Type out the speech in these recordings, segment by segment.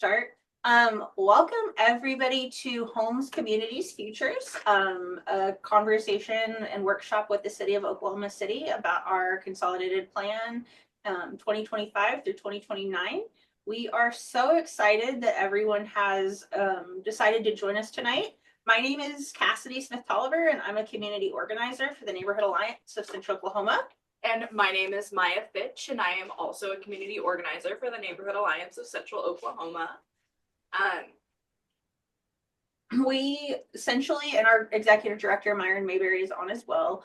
start. Welcome everybody to Homes, Communities, Futures, a conversation and workshop with the City of Oklahoma City about our Consolidated Plan 2025 through 2029. We are so excited that everyone has decided to join us tonight. My name is Cassidy Smith-Tolliver, and I'm a community organizer for the Neighborhood Alliance of Central Oklahoma. And my name is Maya Fitch, and I am also a community organizer for the Neighborhood Alliance of Central Oklahoma. We essentially, and our executive director, Myron Mayberry, is on as well.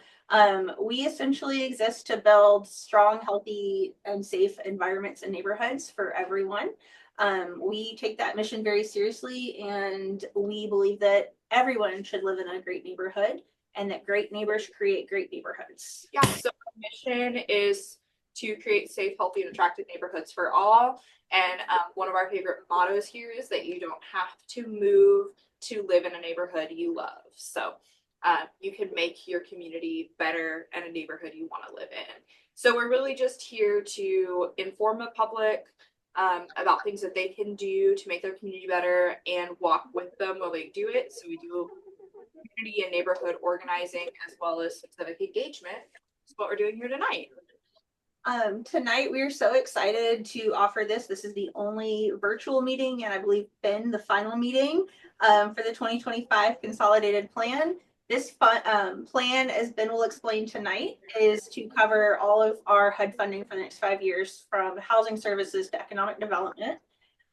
We essentially exist to build strong, healthy, and safe environments and neighborhoods for everyone. We take that mission very seriously, and we believe that everyone should live in a great neighborhood and that great neighbors create great neighborhoods. Yeah, so our mission is to create safe, healthy, and attractive neighborhoods for all. And one of our favorite mottos here is that you don't have to move to live in a neighborhood you love. So you can make your community better and a neighborhood you want to live in. So we're really just here to inform the public about things that they can do to make their community better and walk with them while they do it. So we do community and neighborhood organizing as well as civic engagement. That's what we're doing here tonight. Tonight we are so excited to offer this. This is the only virtual meeting, and I believe been the final meeting for the 2025 Consolidated Plan. This plan, as Ben will explain tonight, is to cover all of our HUD funding for the next 5 years, from housing services to economic development.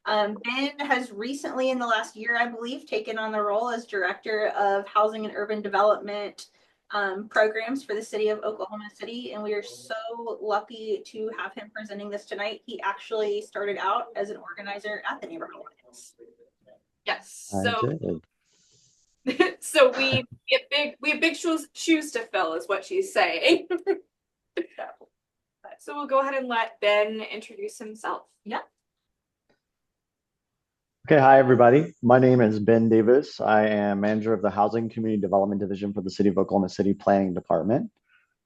Ben has recently, in the last year, I believe, taken on the role as Director of Housing and Urban Development programs for the City of Oklahoma City, and we are so lucky to have him presenting this tonight. He actually started out as an organizer at the Neighborhood Alliance. Yes, so we have big shoes to fill, is what she's saying. So we'll go ahead and let Ben introduce himself. Yeah. Okay, hi everybody. My name is Ben Davis. I am manager of the Housing Community Development Division for the City of Oklahoma City Planning Department.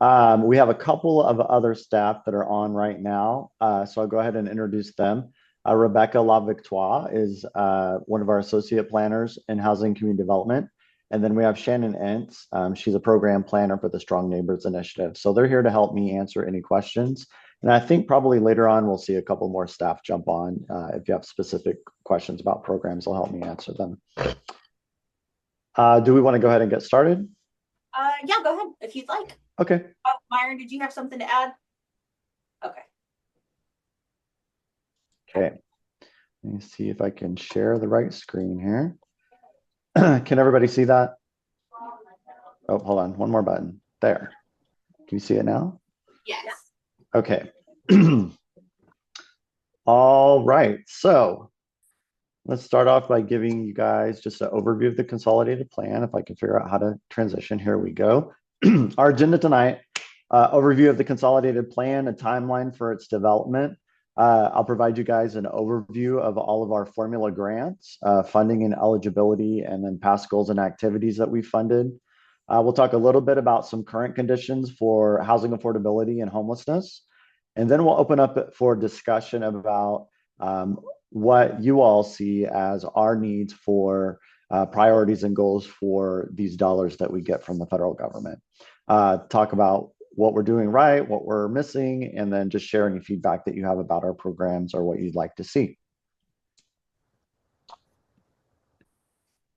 We have a couple of other staff that are on right now, so I'll go ahead and introduce them. Rebecca LaVictoire is one of our associate planners in Housing Community Development. And then we have Shannon Entz. She's a program planner for the Strong Neighbors Initiative. So they're here to help me answer any questions. And I think probably later on, we'll see a couple more staff jump on. If you have specific questions about programs, they'll help me answer them. Do we want to go ahead and get started? Yeah, go ahead if you'd like. Okay. Myron, did you have something to add? Okay. Okay. Let me see if I can share the right screen here. Can everybody see that? Oh, hold on. One more button. There. Can you see it now? Yes. Okay. All right. So let's start off by giving you guys just an overview of the consolidated plan. If I can figure out how to transition, here we go. Our agenda tonight, overview of the consolidated plan, a timeline for its development. I'll provide you guys an overview of all of our formula grants, funding and eligibility, and then past goals and activities that we funded. We'll talk a little bit about some current conditions for housing affordability and homelessness. And then we'll open up for discussion about what you all see as our needs for priorities and goals for these dollars that we get from the federal government. Talk about what we're doing right, what we're missing, and then just share any feedback that you have about our programs or what you'd like to see.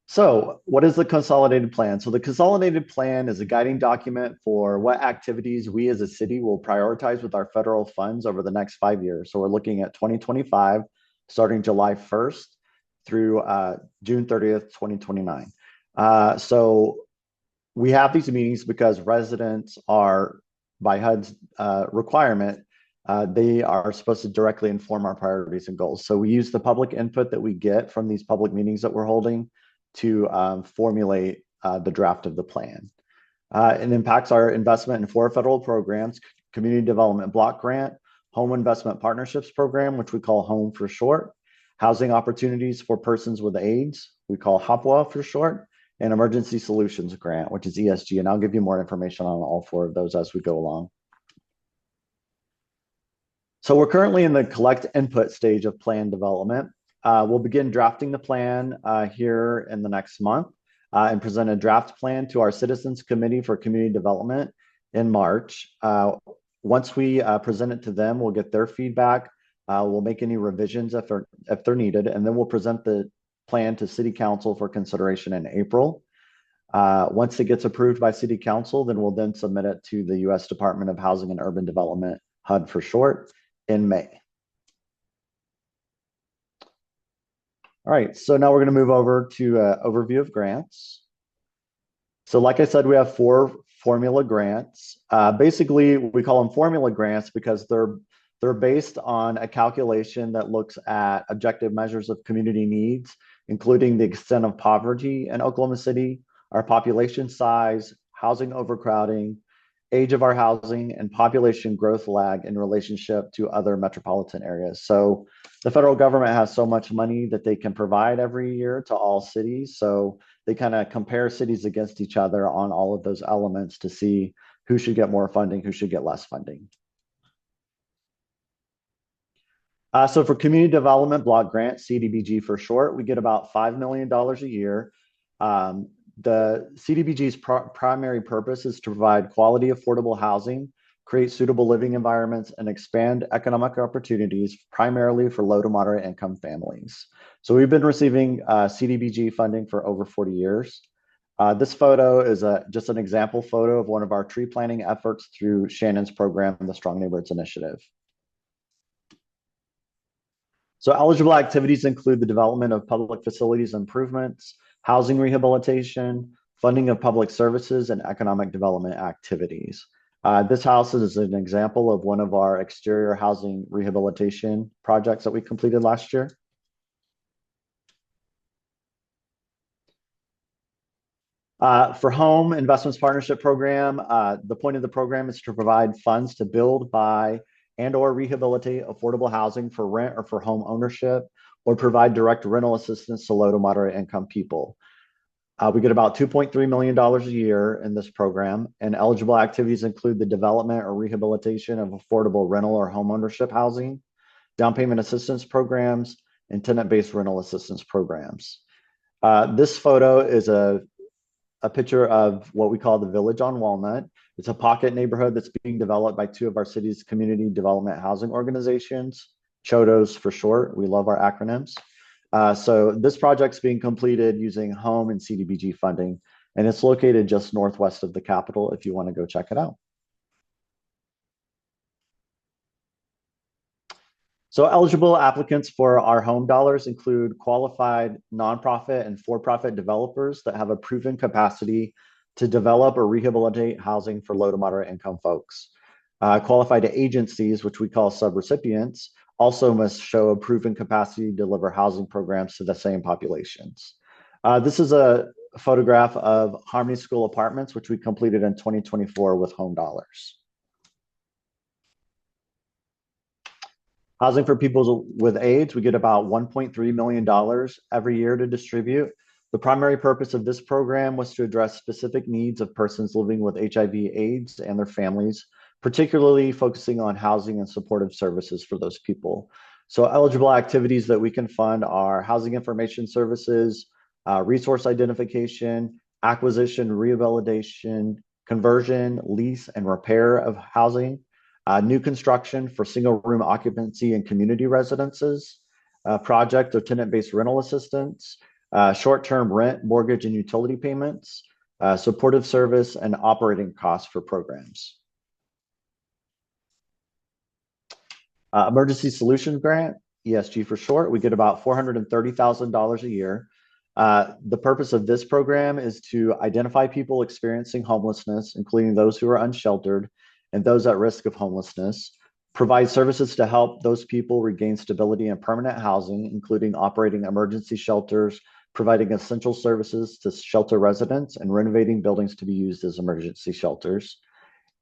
So what is the consolidated plan? So the consolidated plan is a guiding document for what activities we as a city will prioritize with our federal funds over the next 5 years. So we're looking at 2025, starting July 1st through June 30th, 2029. So we have these meetings because residents are, by HUD's requirement, they are supposed to directly inform our priorities and goals. So we use the public input that we get from these public meetings that we're holding to formulate the draft of the plan. It impacts our investment in 4 federal programs: Community Development Block Grant, Home Investment Partnerships Program, which we call HOME for short, Housing Opportunities for Persons with AIDS, we call HOPWA for short, and Emergency Solutions Grant, which is ESG. And I'll give you more information on all 4 of those as we go along. So we're currently in the collect input stage of plan development. We'll begin drafting the plan here in the next month and present a draft plan to our Citizens Committee for Community Development in March. Once we present it to them, we'll get their feedback. We'll make any revisions if they're needed, and then we'll present the plan to City Council for consideration in April. Once it gets approved by City Council, then we'll then submit it to the U.S. Department of Housing and Urban Development, HUD for short, in May. All right, so now we're going to move over to an overview of grants. So like I said, we have 4 formula grants. Basically, we call them formula grants because they're based on a calculation that looks at objective measures of community needs, including the extent of poverty in Oklahoma City, our population size, housing overcrowding, age of our housing, and population growth lag in relationship to other metropolitan areas. So the federal government has so much money that they can provide every year to all cities. So they kind of compare cities against each other on all of those elements to see who should get more funding, who should get less funding. So for Community Development Block Grant, CDBG for short, we get about $5 million a year. The CDBG's primary purpose is to provide quality, affordable housing, create suitable living environments, and expand economic opportunities, primarily for low to moderate income families. So we've been receiving CDBG funding for over 40 years. This photo is just an example photo of one of our tree planting efforts through Shannon's program, the Strong Neighborhoods Initiative. So eligible activities include the development of public facilities improvements, housing rehabilitation, funding of public services, and economic development activities. This house is an example of one of our exterior housing rehabilitation projects that we completed last year. For Home Investments Partnership Program, the point of the program is to provide funds to build, buy, and/or rehabilitate affordable housing for rent or for home ownership, or provide direct rental assistance to low to moderate income people. We get about $2.3 million a year in this program, and eligible activities include the development or rehabilitation of affordable rental or home ownership housing, down payment assistance programs, and tenant-based rental assistance programs. This photo is a picture of what we call the Village on Walnut. It's a pocket neighborhood that's being developed by 2 of our city's community development housing organizations, CHODOs for short. We love our acronyms. So this project's being completed using home and CDBG funding, and it's located just northwest of the Capitol if you want to go check it out. So eligible applicants for our home dollars include qualified nonprofit and for-profit developers that have a proven capacity to develop or rehabilitate housing for low to moderate income folks. Qualified agencies, which we call subrecipients, also must show a proven capacity to deliver housing programs to the same populations. This is a photograph of Harmony School Apartments, which we completed in 2024 with home dollars. Housing for people with AIDS, we get about $1.3 million every year to distribute. The primary purpose of this program was to address specific needs of persons living with HIV/AIDS and their families, particularly focusing on housing and supportive services for those people. So eligible activities that we can fund are housing information services, resource identification, acquisition, rehabilitation, conversion, lease, and repair of housing, new construction for single room occupancy and community residences, project or tenant-based rental assistance, short-term rent, mortgage, and utility payments, supportive service, and operating costs for programs. Emergency Solutions Grant, ESG for short, we get about $430,000 a year. The purpose of this program is to identify people experiencing homelessness, including those who are unsheltered and those at risk of homelessness, provide services to help those people regain stability and permanent housing, including operating emergency shelters, providing essential services to shelter residents, and renovating buildings to be used as emergency shelters,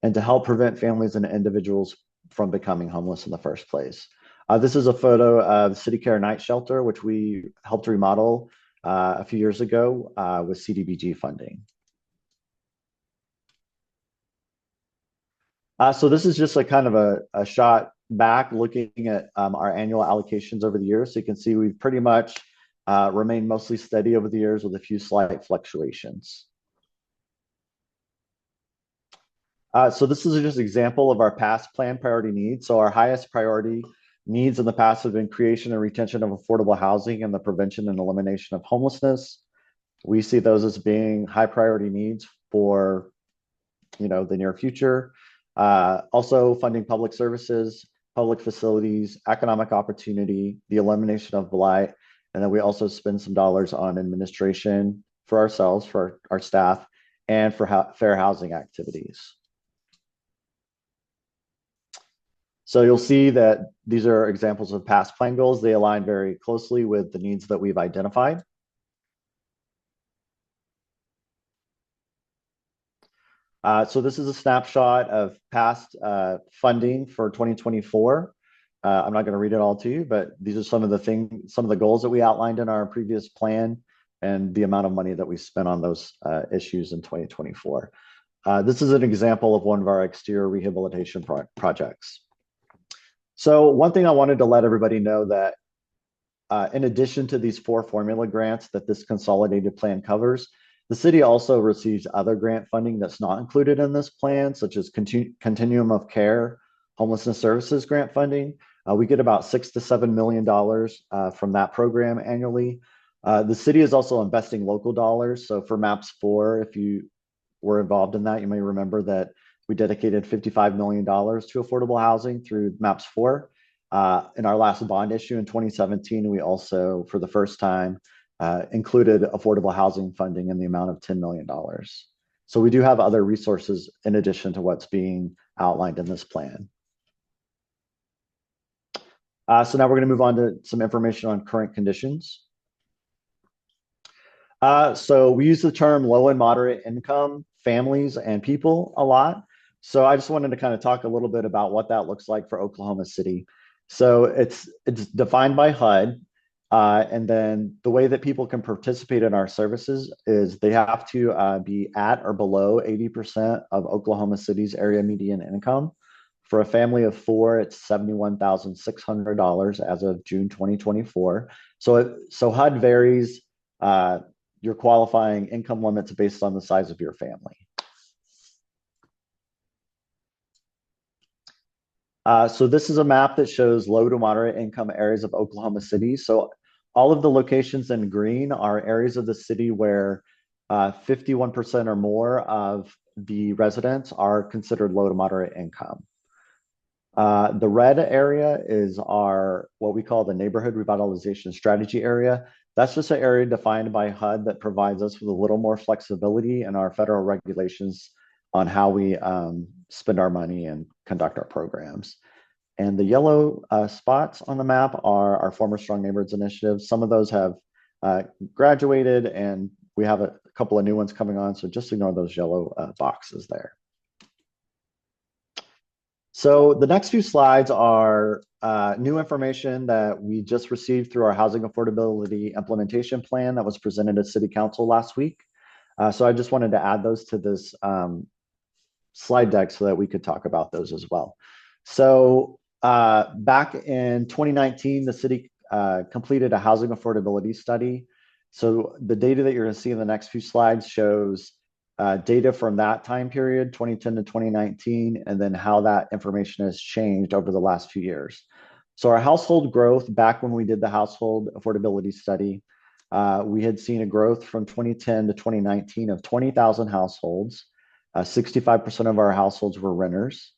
and to help prevent families and individuals from becoming homeless in the first place. This is a photo of City Care Night Shelter, which we helped remodel a few years ago with CDBG funding. So this is just a kind of a shot back looking at our annual allocations over the years, so you can see we've pretty much remained mostly steady over the years with a few slight fluctuations. So this is just an example of our past plan priority needs. So our highest priority needs in the past have been creation and retention of affordable housing and the prevention and elimination of homelessness. We see those as being high priority needs for the near future. Also funding public services, public facilities, economic opportunity, the elimination of blight, and then we also spend some dollars on administration for ourselves, for our staff, and for fair housing activities. So you'll see that these are examples of past plan goals. They align very closely with the needs that we've identified. So this is a snapshot of past funding for 2024. I'm not going to read it all to you, but these are some of the goals that we outlined in our previous plan and the amount of money that we spent on those issues in 2024. This is an example of one of our exterior rehabilitation projects. So one thing I wanted to let everybody know that in addition to these 4 formula grants that this consolidated plan covers, the city also receives other grant funding that's not included in this plan, such as Continuum of Care, Homelessness Services grant funding. We get about $6 to $7 million from that program annually. The city is also investing local dollars. So for MAPS 4, if you were involved in that, you may remember that we dedicated $55 million to affordable housing through MAPS 4. In our last bond issue in 2017, we also, for the first time, included affordable housing funding in the amount of $10 million. So we do have other resources in addition to what's being outlined in this plan. So now we're going to move on to some information on current conditions. So we use the term low and moderate income families and people a lot. So I just wanted to kind of talk a little bit about what that looks like for Oklahoma City. So it's defined by HUD. And then the way that people can participate in our services is they have to be at or below 80% of Oklahoma City's area median income. For a family of 4, it's $71,600 as of June 2024. So HUD varies your qualifying income limits based on the size of your family. So this is a map that shows low to moderate income areas of Oklahoma City. So all of the locations in green are areas of the city where 51% or more of the residents are considered low to moderate income. The red area is what we call the neighborhood revitalization strategy area. That's just an area defined by HUD that provides us with a little more flexibility in our federal regulations on how we spend our money and conduct our programs. And the yellow spots on the map are our former Strong Neighborhoods initiatives. Some of those have graduated, and we have a couple of new ones coming on. So just ignore those yellow boxes there. So the next few slides are new information that we just received through our Housing Affordability Implementation Plan that was presented at City Council last week. So I just wanted to add those to this slide deck so that we could talk about those as well. So back in 2019, the city completed a housing affordability study. So the data that you're going to see in the next few slides shows data from that time period, 2010 to 2019, and then how that information has changed over the last few years. So our household growth, back when we did the household affordability study, we had seen a growth from 2010 to 2019 of 20,000 households. 65% of our households were renters,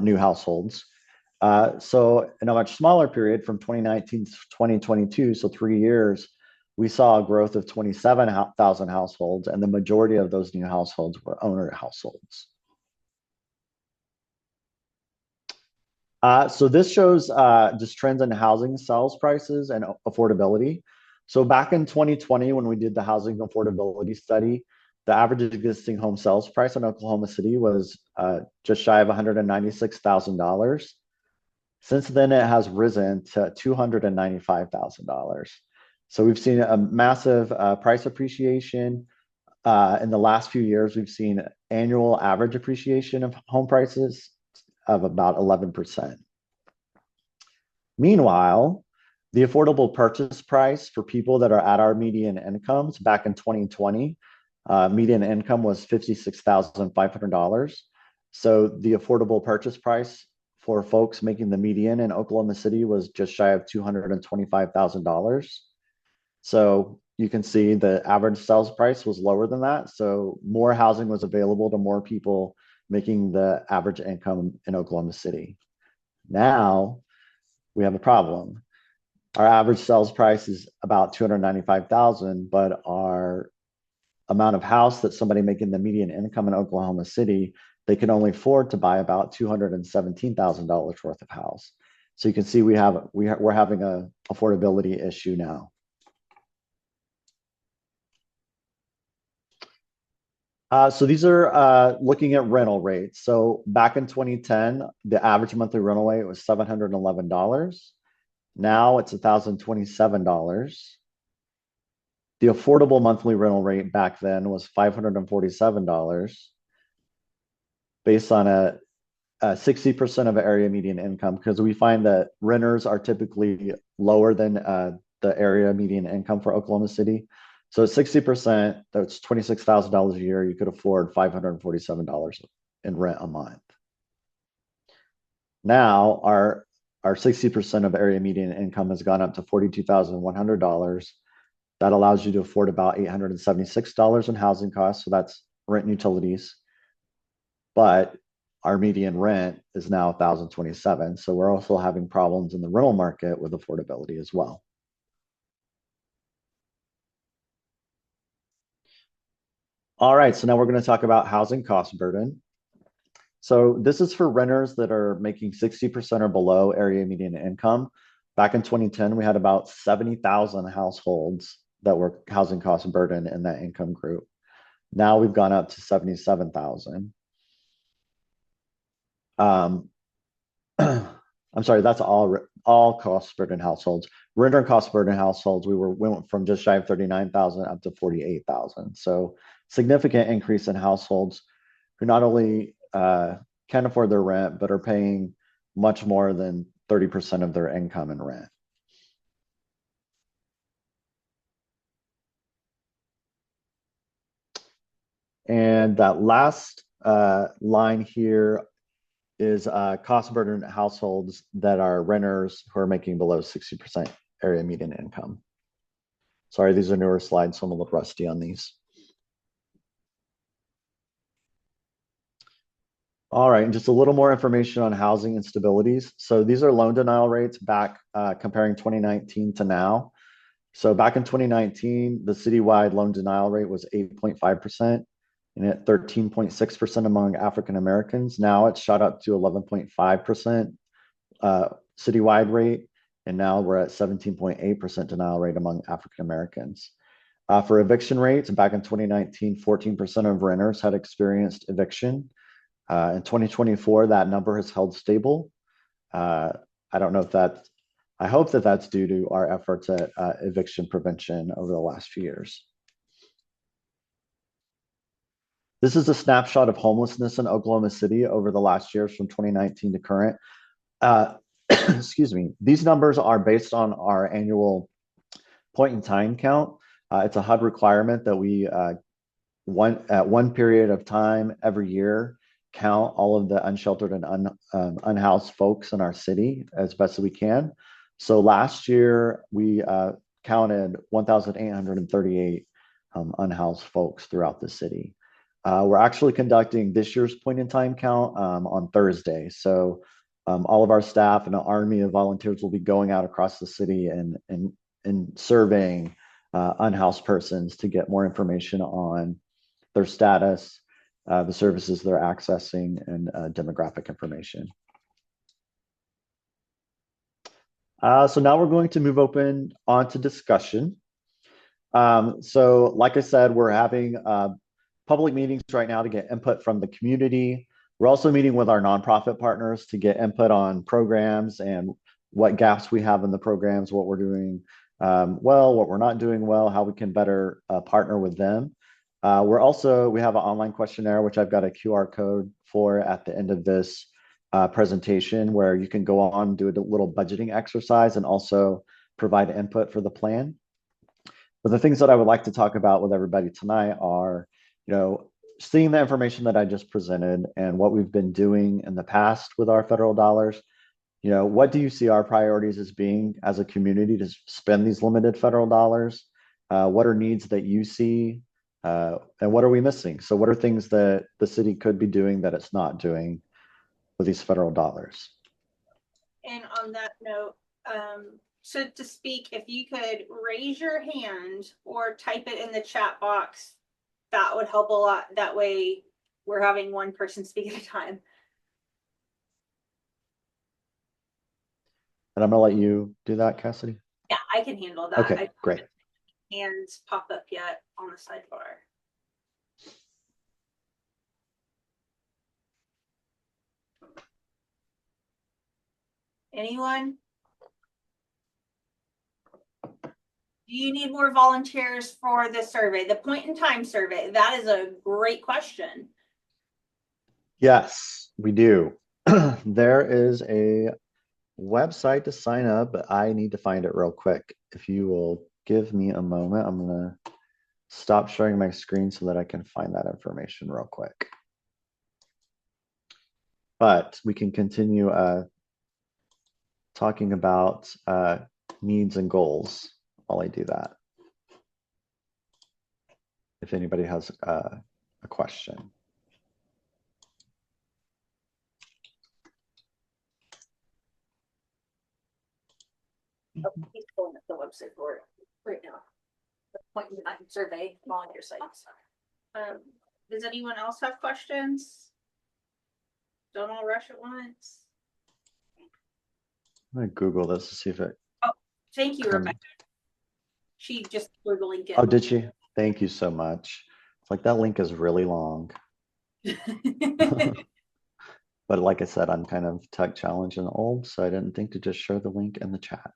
new households. So in a much smaller period from 2019 to 2022, so 3 years, we saw a growth of 27,000 households, and the majority of those new households were owner households. So this shows just trends in housing sales prices and affordability. So back in 2020, when we did the housing affordability study, the average existing home sales price in Oklahoma City was just shy of $196,000. Since then, it has risen to $295,000. So we've seen a massive price appreciation. In the last few years, we've seen annual average appreciation of home prices of about 11%. Meanwhile, the affordable purchase price for people that are at our median incomes back in 2020, median income was $56,500. So the affordable purchase price for folks making the median in Oklahoma City was just shy of $225,000. So you can see the average sales price was lower than that. So more housing was available to more people making the average income in Oklahoma City. Now we have a problem. Our average sales price is about 295,000, but our amount of house that somebody making the median income in Oklahoma City, they can only afford to buy about $217,000 worth of house. So you can see we're having a affordability issue now. So these are looking at rental rates. So back in 2010, the average monthly rental rate was $711. Now it's $1,027. The affordable monthly rental rate back then was $547 based on a 60% of area median income, because we find that renters are typically lower than the area median income for Oklahoma City. So 60%, that's $26,000 a year. You could afford $547 in rent a month. Now our 60% of area median income has gone up to $42,100. That allows you to afford about $876 in housing costs. So that's rent and utilities. But our median rent is now $1,027. So we're also having problems in the rental market with affordability as well. All right, so now we're going to talk about housing cost burden. So this is for renters that are making 60% or below area median income. Back in 2010, we had about 70,000 households that were housing cost burden in that income group. Now we've gone up to 77,000. I'm sorry, that's all cost burden households. Renter cost burden households, we went from just shy of 39,000 up to 48,000. So significant increase in households who not only can afford their rent, but are paying much more than 30% of their income in rent. And that last line here is cost burden households that are renters who are making below 60% area median income. Sorry, these are newer slides, so I'm a little rusty on these. All right, and just a little more information on housing instabilities. So these are loan denial rates back comparing 2019 to now. So back in 2019, the citywide loan denial rate was 8.5% and at 13.6% among African Americans. Now it's shot up to 11.5% citywide rate, and now we're at 17.8% denial rate among African Americans. For eviction rates, back in 2019, 14% of renters had experienced eviction. In 2024, that number has held stable. I don't know if that's, I hope that that's due to our efforts at eviction prevention over the last few years. This is a snapshot of homelessness in Oklahoma City over the last years from 2019 to current. Excuse me. These numbers are based on our annual point in time count. It's a HUD requirement that we at one period of time every year count all of the unsheltered and unhoused folks in our city as best as we can. So last year we counted 1,838 unhoused folks throughout the city. We're actually conducting this year's point in time count on Thursday. So all of our staff and an army of volunteers will be going out across the city and surveying unhoused persons to get more information on their status, the services they're accessing, and demographic information. So now we're going to move on to discussion. So like I said, we're having public meetings right now to get input from the community. We're also meeting with our nonprofit partners to get input on programs and what gaps we have in the programs, what we're doing well, what we're not doing well, how we can better partner with them. We have an online questionnaire, which I've got a QR code for at the end of this presentation where you can go on, do a little budgeting exercise, and also provide input for the plan. But the things that I would like to talk about with everybody tonight are, seeing the information that I just presented and what we've been doing in the past with our federal dollars. What do you see our priorities as being as a community to spend these limited federal dollars? What are needs that you see? And what are we missing? So what are things that the city could be doing that it's not doing with these federal dollars? And on that note, so to speak, if you could raise your hand or type it in the chat box, that would help a lot. That way we're having one person speak at a time. And I'm gonna let you do that, Cassidy. Yeah, I can handle that. Okay, great. Hands pop up yet on the sidebar. Anyone? Do you need more volunteers for the survey, the point in time survey? That is a great question. Yes, we do. There is a website to sign up, but I need to find it real quick. If you will give me a moment, I'm gonna stop sharing my screen so that I can find that information real quick. But we can continue talking about needs and goals while I do that. If anybody has a question. Oh, he's pulling up the website for it right now. The point in time survey volunteer sites. Does anyone else have questions? Don't all rush at once. I'm gonna Google this to see if it. Oh, thank you, Rebecca. She just Googling it. Oh, did she? Thank you so much. It's like that link is really long. But like I said, I'm kind of tech challenged and old, so I didn't think to just share the link in the chat.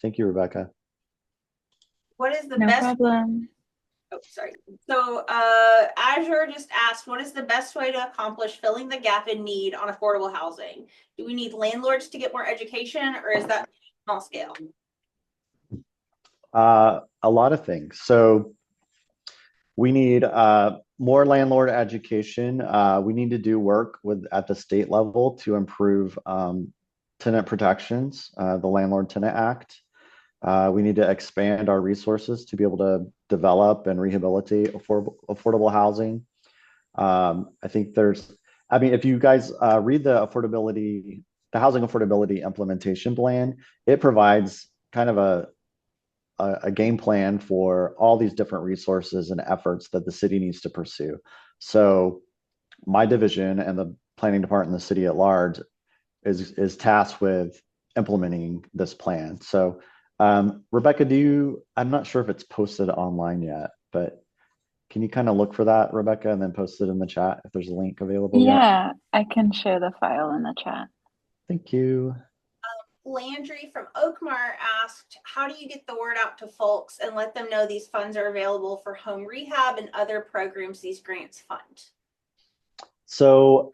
Thank you, Rebecca. What is the No best? problem. Oh, sorry. So Azure just asked, what is the best way to accomplish filling the gap in need on affordable housing? Do we need landlords to get more education, or is that small scale? A lot of things. So we need more landlord education. We need to do work at the state level to improve tenant protections, the Landlord Tenant Act. We need to expand our resources to be able to develop and rehabilitate affordable housing. I think if you guys read the housing affordability implementation plan, it provides kind of a game plan for all these different resources and efforts that the city needs to pursue. So my division and the planning department in the city at large is tasked with implementing this plan. So Rebecca, I'm not sure if it's posted online yet, but can you kind of look for that, Rebecca, and then post it in the chat if there's a link available yet? Yeah, I can share the file in the chat. Thank you. Landry from Oakmar asked, how do you get the word out to folks and let them know these funds are available for home rehab and other programs these grants fund? So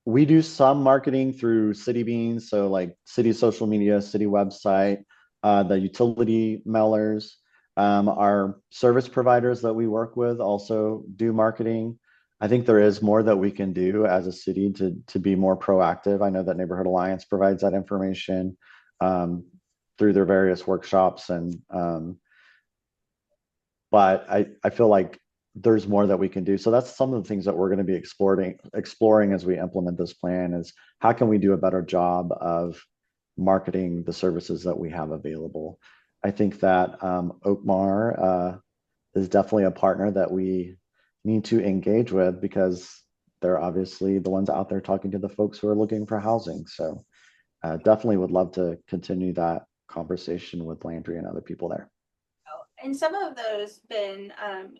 we do some marketing through City Beans, so like city social media, city website, the utility mailers. Our service providers that we work with also do marketing. I think there is more that we can do as a city to be more proactive. I know that Neighborhood Alliance provides that information through their various workshops, but I feel like there's more that we can do. So that's some of the things that we're going to be exploring as we implement this plan is how can we do a better job of marketing the services that we have available. I think that Oakmar is definitely a partner that we need to engage with because they're obviously the ones out there talking to the folks who are looking for housing. So definitely would love to continue that conversation with Landry and other people there. And some of those, Ben,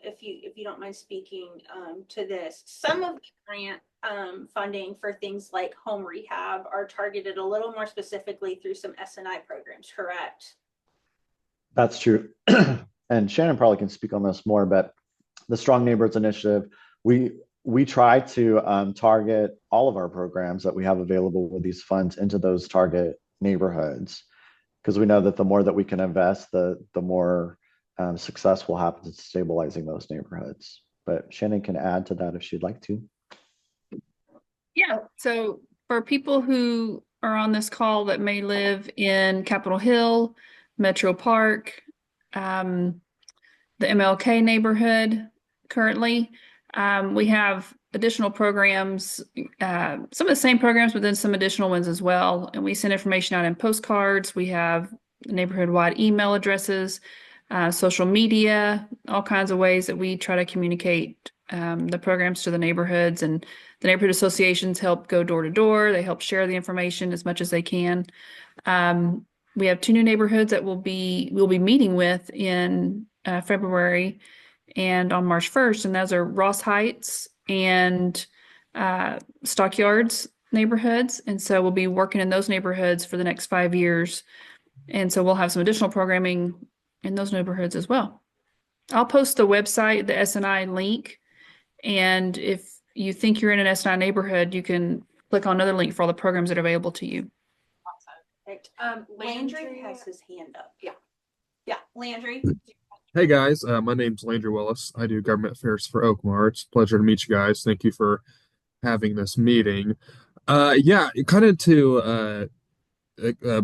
if you don't mind speaking to this, some of the grant funding for things like home rehab are targeted a little more specifically through some S&I programs, correct? That's true. And Shannon probably can speak on this more, but the Strong Neighbors Initiative, we we try to target all of our programs that we have available with these funds into those target neighborhoods, because we know that the more that we can invest, the more success will happen in stabilizing those neighborhoods. But Shannon can add to that if she'd like to. Yeah, so for people who are on this call that may live in Capitol Hill, Metro Park, the MLK neighborhood currently, we have additional programs, some of the same programs, but then some additional ones as well. And we send information out in postcards. We have neighborhood-wide email addresses, social media, all kinds of ways that we try to communicate the programs to the neighborhoods, and the neighborhood associations help go door to door. They help share the information as much as they can. We have 2 new neighborhoods that we'll be meeting with in February and on March 1st, and those are Ross Heights and Stockyards neighborhoods. And so we'll be working in those neighborhoods for the next 5 years. And so we'll have some additional programming in those neighborhoods as well. I'll post the website, the SNI link. And if you think you're in an SNI neighborhood, you can click on another link for all the programs that are available to you. Landry has his hand up. Yeah, Landry. Hey guys, my name's Landry Willis. I do government affairs for Oakmar. It's a pleasure to meet you guys. Thank you for having this meeting. Yeah, kind of to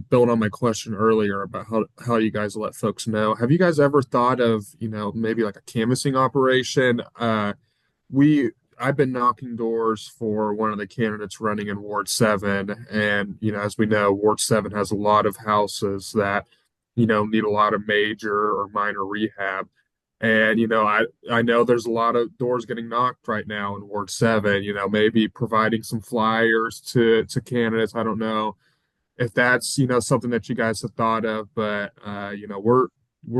build on my question earlier about how you guys let folks know. Have you guys ever thought of, maybe like a canvassing operation? I've been knocking doors for one of the candidates running in Ward 7, and as we know, Ward 7 has a lot of houses that need a lot of major or minor rehab. And I know there's a lot of doors getting knocked right now in Ward 7, maybe providing some flyers to candidates. I don't know if that's something that you guys have thought of, but we're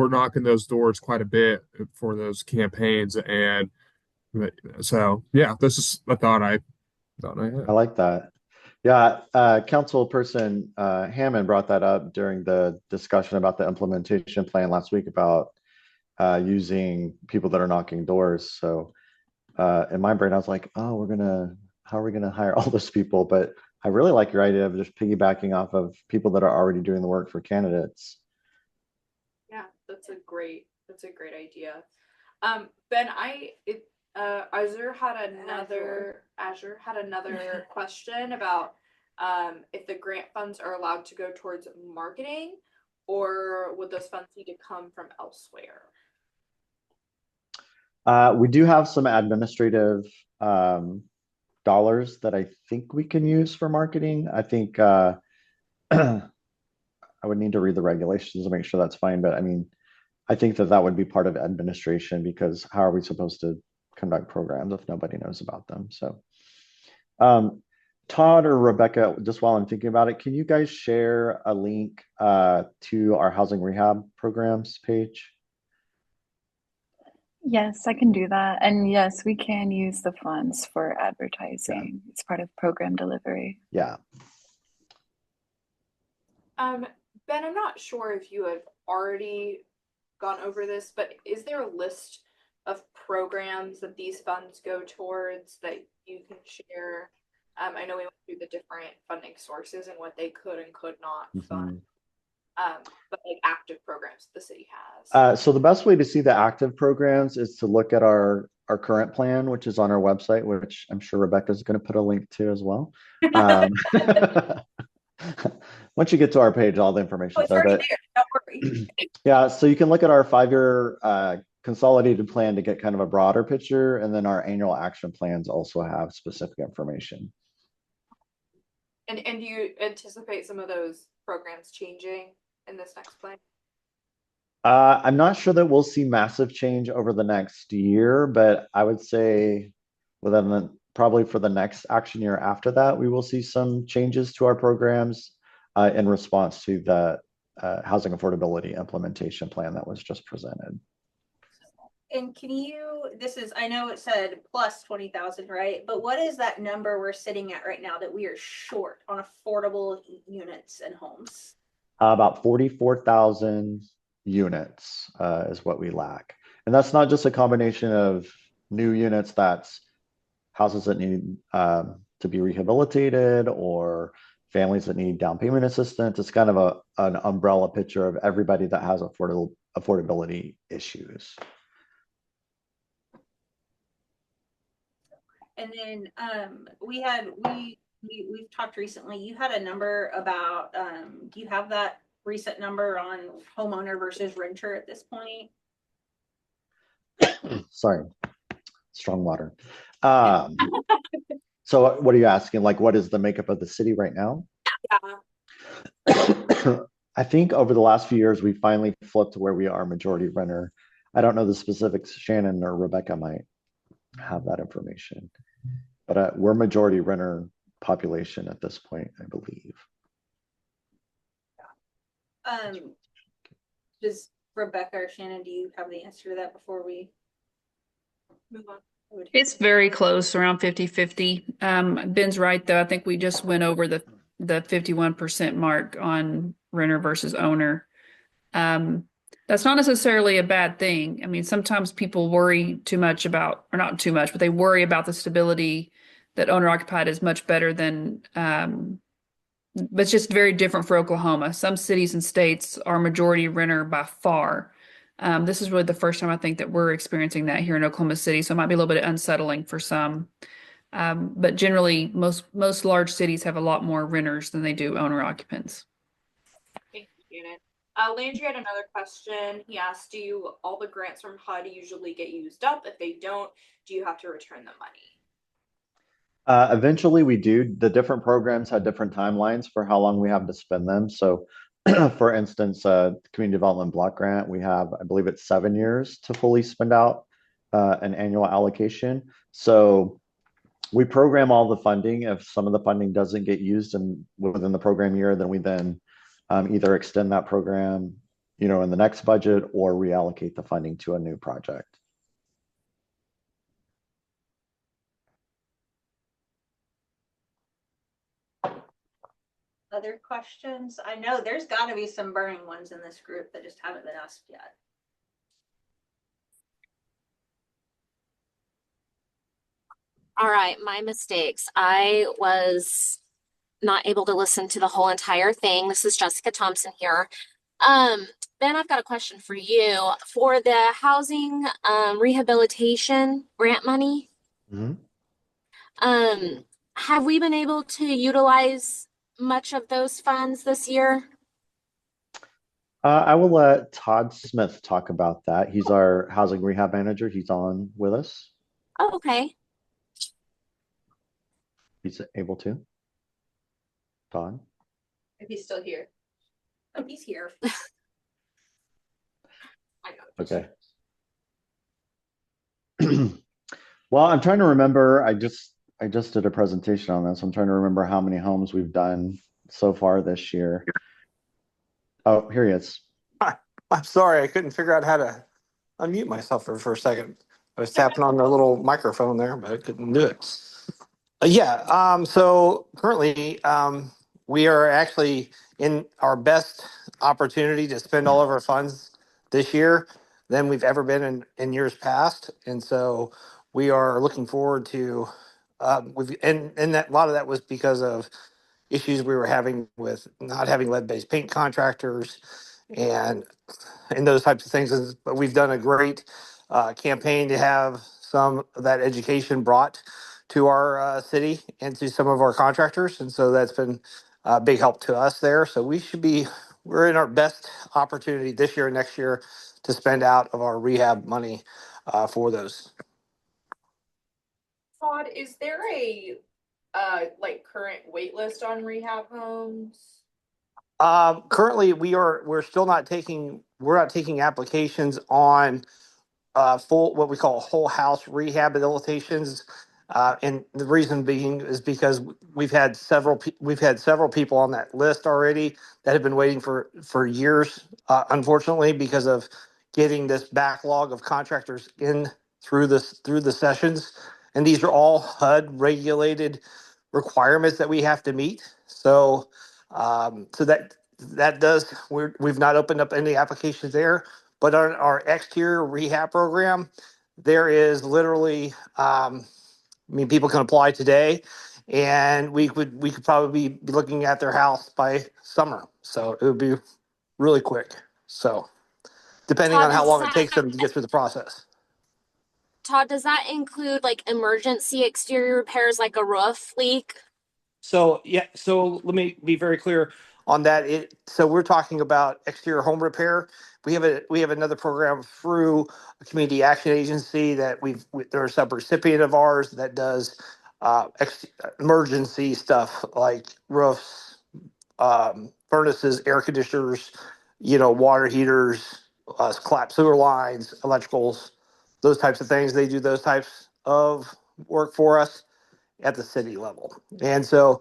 knocking those doors quite a bit for those campaigns. And so yeah, this is a thought I had. I like that. Yeah, Councilperson Hammond brought that up during the discussion about the implementation plan last week about using people that are knocking doors. So in my brain, I was like, oh, how are we gonna hire all those people? But I really like your idea of just piggybacking off of people that are already doing the work for candidates. Yeah, that's a great idea. Ben, Azure had another question about if the grant funds are allowed to go towards marketing, or would those funds need to come from elsewhere? We do have some administrative dollars that I think we can use for marketing. I think I would need to read the regulations to make sure that's fine. But I mean, I think that would be part of administration, because how are we supposed to conduct programs if nobody knows about them? So Todd or Rebecca, just while I'm thinking about it, can you guys share a link to our housing rehab programs page? Yes, I can do that. And yes, we can use the funds for advertising. It's part of program delivery. Yeah. Ben, I'm not sure if you have already gone over this, but is there a list of programs that these funds go towards that you can share? I know we went through the different funding sources and what they could and could not fund. But like active programs the city has. So the best way to see the active programs is to look at our current plan, which is on our website, which I'm sure Rebecca's going to put a link to as well. Once you get to our page, all the information is there. Don't worry. Yeah, so you can look at our 5-year consolidated plan to get kind of a broader picture, and then our annual action plans also have specific information. And do you anticipate some of those programs changing in this next plan? I'm not sure that we'll see massive change over the next year, but I would say probably for the next action year after that, we will see some changes to our programs in response to the housing affordability implementation plan that was just presented. And I know it said plus 20,000, right? But what is that number we're sitting at right now that we are short on affordable units and homes? About 44,000 units is what we lack. And that's not just a combination of new units that's houses that need to be rehabilitated or families that need down payment assistance. It's kind of an umbrella picture of everybody that has affordability issues. And then we've talked recently. You had a number about do you have that recent number on homeowner versus renter at this point? Sorry, strong water. So what are you asking? Like, what is the makeup of the city right now? Yeah. I think over the last few years, we finally flipped to where we are majority renter. I don't know the specifics. Shannon or Rebecca might have that information, but we're majority renter population at this point, I believe. Does Rebecca or Shannon, do you have the answer to that before we Move on. It's very close, around 50-50. Ben's right, though. I think we just went over the 51% mark on renter versus owner. That's not necessarily a bad thing. I mean, sometimes people worry too much about, or not too much, but they worry about the stability that owner occupied is much better than, but it's just very different for Oklahoma. Some cities and states are majority renter by far. This is really the first time I think that we're experiencing that here in Oklahoma City, so it might be a little bit unsettling for some. But generally, most large cities have a lot more renters than they do owner occupants. Thank you, Shannon. Landry had another question. He asked, do all the grants from HUD usually get used up? If they don't, do you have to return the money? Eventually we do. The different programs have different timelines for how long we have to spend them. So for instance, community development block grant, we have, I believe it's 7 years to fully spend out an annual allocation. So we program all the funding. If some of the funding doesn't get used within the program year, then we either extend that program, in the next budget or reallocate the funding to a new project. other questions? I know there's got to be some burning ones in this group that just haven't been asked yet. All right, my mistakes. I was not able to listen to the whole entire thing. This is Jessica Thompson here. Ben, I've got a question for you. For the housing rehabilitation grant money, have we been able to utilize much of those funds this year? I will let Todd Smith talk about that. He's our housing rehab manager. He's on with us. Oh, okay. He's able to. Todd? If he's still here. Oh, he's here. I know. Okay. Well, I'm trying to remember. I just did a presentation on this. I'm trying to remember how many homes we've done so far this year. Oh, here he is. I'm sorry, I couldn't figure out how to unmute myself for a second. I was tapping on the little microphone there, but I couldn't do it. So currently, we are actually in our best opportunity to spend all of our funds this year than we've ever been in years past. And so we are looking forward to, a lot of that was because of issues we were having with not having lead-based paint contractors and those types of things. But we've done a great campaign to have some of that education brought to our city and to some of our contractors. And so that's been a big help to us there. So we're in our best opportunity this year and next year to spend out of our rehab money for those. Todd, is there a current wait list on rehab homes? Currently, we're not taking applications on full, what we call whole house rehabilitations. And the reason being is because we've had several people on that list already that have been waiting for years, unfortunately, because of getting this backlog of contractors in through the sessions. And these are all HUD regulated requirements that we have to meet. So we've not opened up any applications there, but on our exterior rehab program, there is literally I mean, people can apply today, and we could probably be looking at their house by summer. So it would be really quick. So depending Todd, on how does long it that takes them to get through the process. Todd, does that include like emergency exterior repairs like a roof leak? So yeah, so let me be very clear on that. So we're talking about exterior home repair. We have another program through a community action agency that they're a sub recipient of ours that does emergency stuff like roofs, furnaces, air conditioners, water heaters, collapsed sewer lines, electricals, those types of things. They do those types of work for us at the city level. And so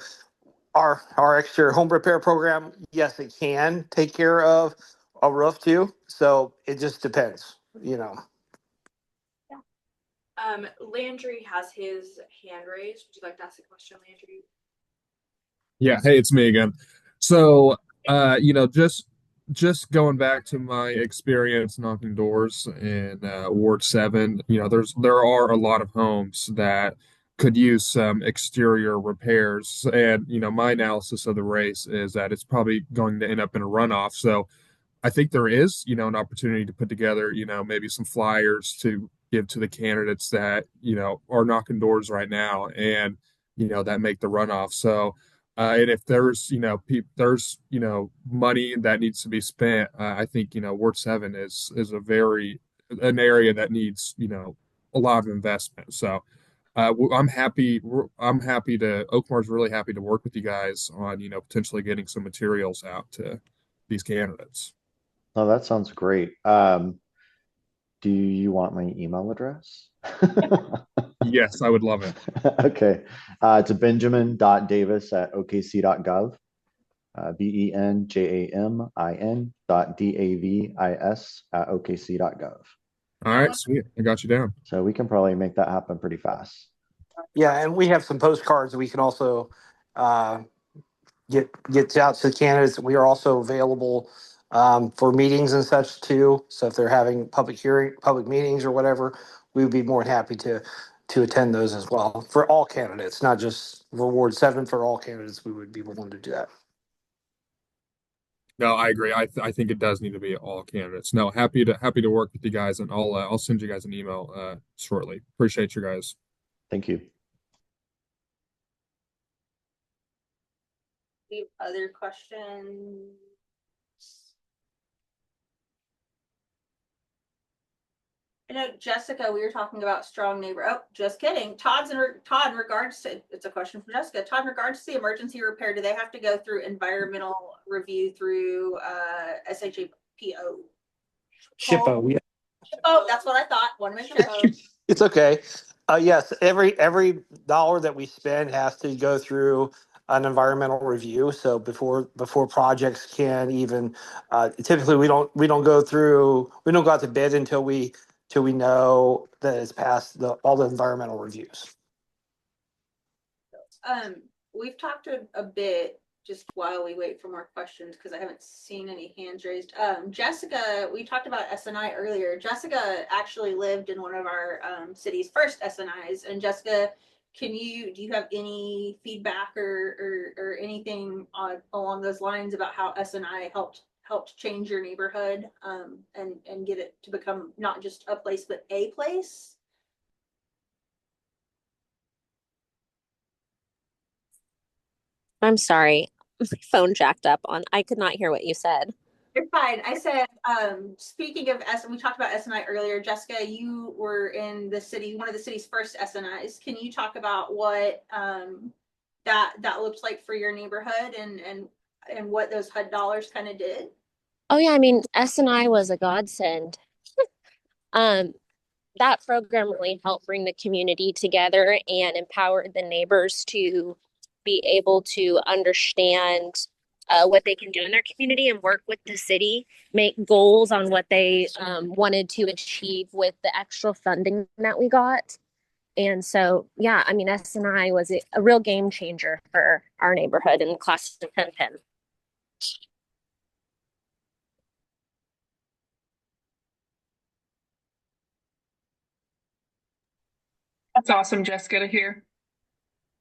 our exterior home repair program, yes, it can take care of a roof too. So it just depends, Landry has his hand raised. Would you like to ask a question, Landry? Yeah, hey, it's me again. So, just going back to my experience knocking doors in Ward 7, there are a lot of homes that could use some exterior repairs. And, my analysis of the race is that it's probably going to end up in a runoff. So, I think there is, an opportunity to put together, maybe some flyers to give to the candidates that, are knocking doors right now and, that make the runoff. So, and if there's, money that needs to be spent, I think, Ward 7 is an area that needs, a lot of investment. So, Oakmar's really happy to work with you guys on, potentially getting some materials out to these candidates. Oh, that sounds great. Do you want my email address? Yes, I would love it. Okay. It's benjamin.davis@okc.gov. benjamin.davis@okc.gov. All right, sweet. I got you down. So we can probably make that happen pretty fast. Yeah, and we have some postcards we can also uh, get out to the candidates. We are also available for meetings and such too. So if they're having public meetings or whatever, we would be more than happy to attend those as well for all candidates, not just for Ward 7. For all candidates, we would be willing to do that. No, I agree. I think it does need to be all candidates. No, happy to work with you guys, and I'll send you guys an email shortly. Appreciate you guys. Thank you. We have other questions? I know, Jessica, we were talking about strong neighbor. Oh, just kidding. Todd, in regards to, it's a question from Jessica. Todd, in regards to the emergency repair, do they have to go through environmental review through SHAPO? SHPO, yeah. Oh, that's what I thought. Want to make sure. It's okay. Yes, every dollar that we spend has to go through an environmental review. So before projects can even typically we don't go out to bid until we know that it's passed all the environmental reviews. We've talked a bit just while we wait for more questions because I haven't seen any hands raised. Jessica, we talked about SNI earlier. Jessica actually lived in one of our city's first SNIs. And Jessica, do you have any feedback or anything along those lines about how SNI helped change your neighborhood and get it to become not just a place but a place? I'm sorry. My phone jacked up on. I could not hear what you said. You're fine. I said, speaking of we talked about SNI earlier. Jessica, you were in the city, one of the city's first SNIs. Can you talk about what that looked like for your neighborhood and what those HUD dollars kind of did? Oh yeah, I mean, S&I was a godsend. Um, that program really helped bring the community together and empowered the neighbors to be able to understand what they can do in their community and work with the city, make goals on what they wanted to achieve with the extra funding that we got. And so, yeah, I mean, S&I was a real game changer for our neighborhood in the class of 1010. That's awesome, Jessica, to hear.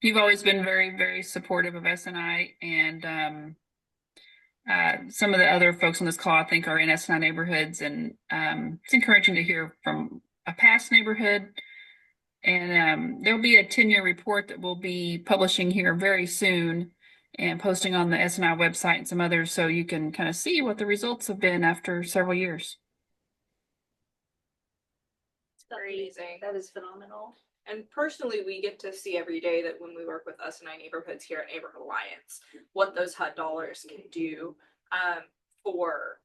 You've always been very, very supportive of SNI, and some of the other folks on this call, I think, are in SNI neighborhoods, and it's encouraging to hear from a past neighborhood. And there'll be a 10-year report that we'll be publishing here very soon and posting on the SNI website and some others, so you can kind of see what the results have been after several years. Amazing. That is phenomenal. And personally, we get to see every day that when we work with SNI neighborhoods here at Neighborhood Alliance, what those HUD dollars can do for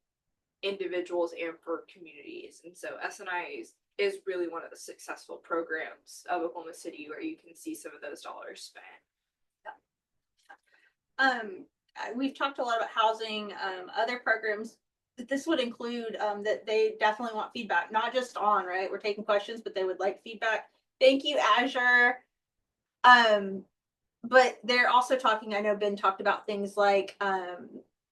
individuals and for communities. And so SNI is really one of the successful programs of Oklahoma City where you can see some of those dollars spent. We've talked a lot about housing, other programs. This would include that they definitely want feedback, not just on, right? We're taking questions, but they would like feedback. Thank you, Azure. But they're also talking, I know Ben talked about things like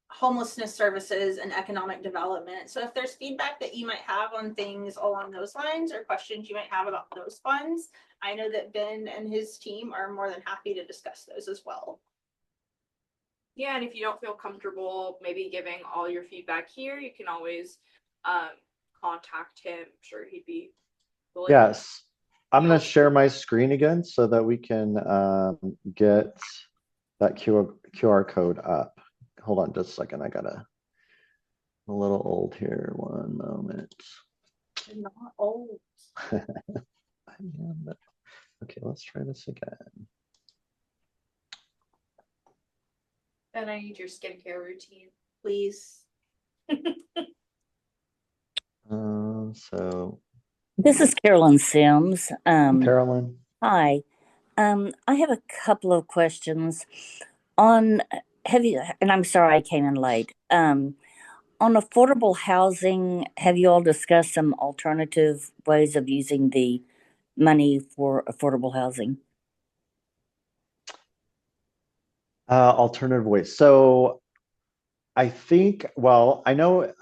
homelessness services and economic development. So if there's feedback that you might have on things along those lines or questions you might have about those funds, I know that Ben and his team are more than happy to discuss those as well. Yeah, and if you don't feel comfortable maybe giving all your feedback here, you can always contact him. I'm sure he'd be willing. Yes. I'm going to share my screen again so that we can get that QR code up. Hold on just a second. I'm a little old here. One moment. You're not old. I am, but okay, let's try this again. And I need your skincare routine, Please. So This is Carolyn Sims. Carolyn. Hi. I have a couple of questions on and I'm sorry I came in late. On affordable housing, have you all discussed some alternative ways of using the money for affordable housing? Alternative ways. So I think, well, I know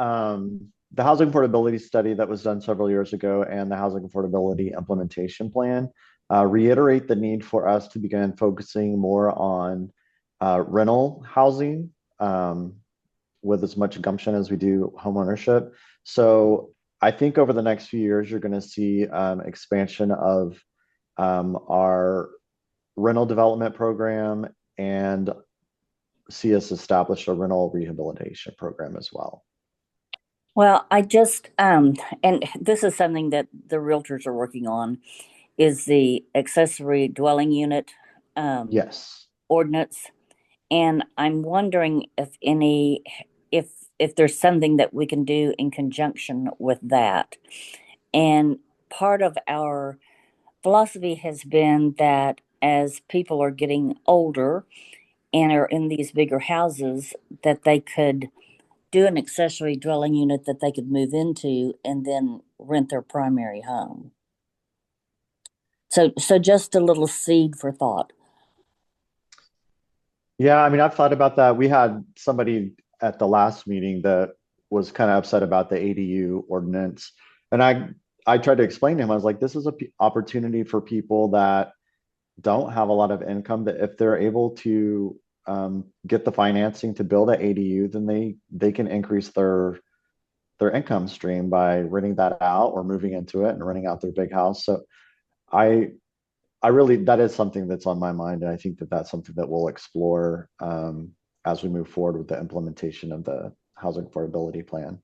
the housing affordability study that was done several years ago and the housing affordability implementation plan reiterate the need for us to begin focusing more on rental housing with as much gumption as we do home ownership. So I think over the next few years, you're going to see expansion of our rental development program and see us establish a rental rehabilitation program as well. Well, I just, and this is something that the realtors are working on, is the accessory dwelling unit Yes. ordinance. And I'm wondering if there's something that we can do in conjunction with that. And part of our philosophy has been that as people are getting older and are in these bigger houses, that they could do an accessory dwelling unit that they could move into and then rent their primary home. So just a little seed for thought. Yeah, I mean, I've thought about that. We had somebody at the last meeting that was kind of upset about the ADU ordinance. And I tried to explain to him, I was like, this is an opportunity for people that don't have a lot of income, that if they're able to get the financing to build an ADU, then they can increase their income stream by renting that out or moving into it and renting out their big house. So I really, that is something that's on my mind. And I think that that's something that we'll explore as we move forward with the implementation of the housing affordability plan.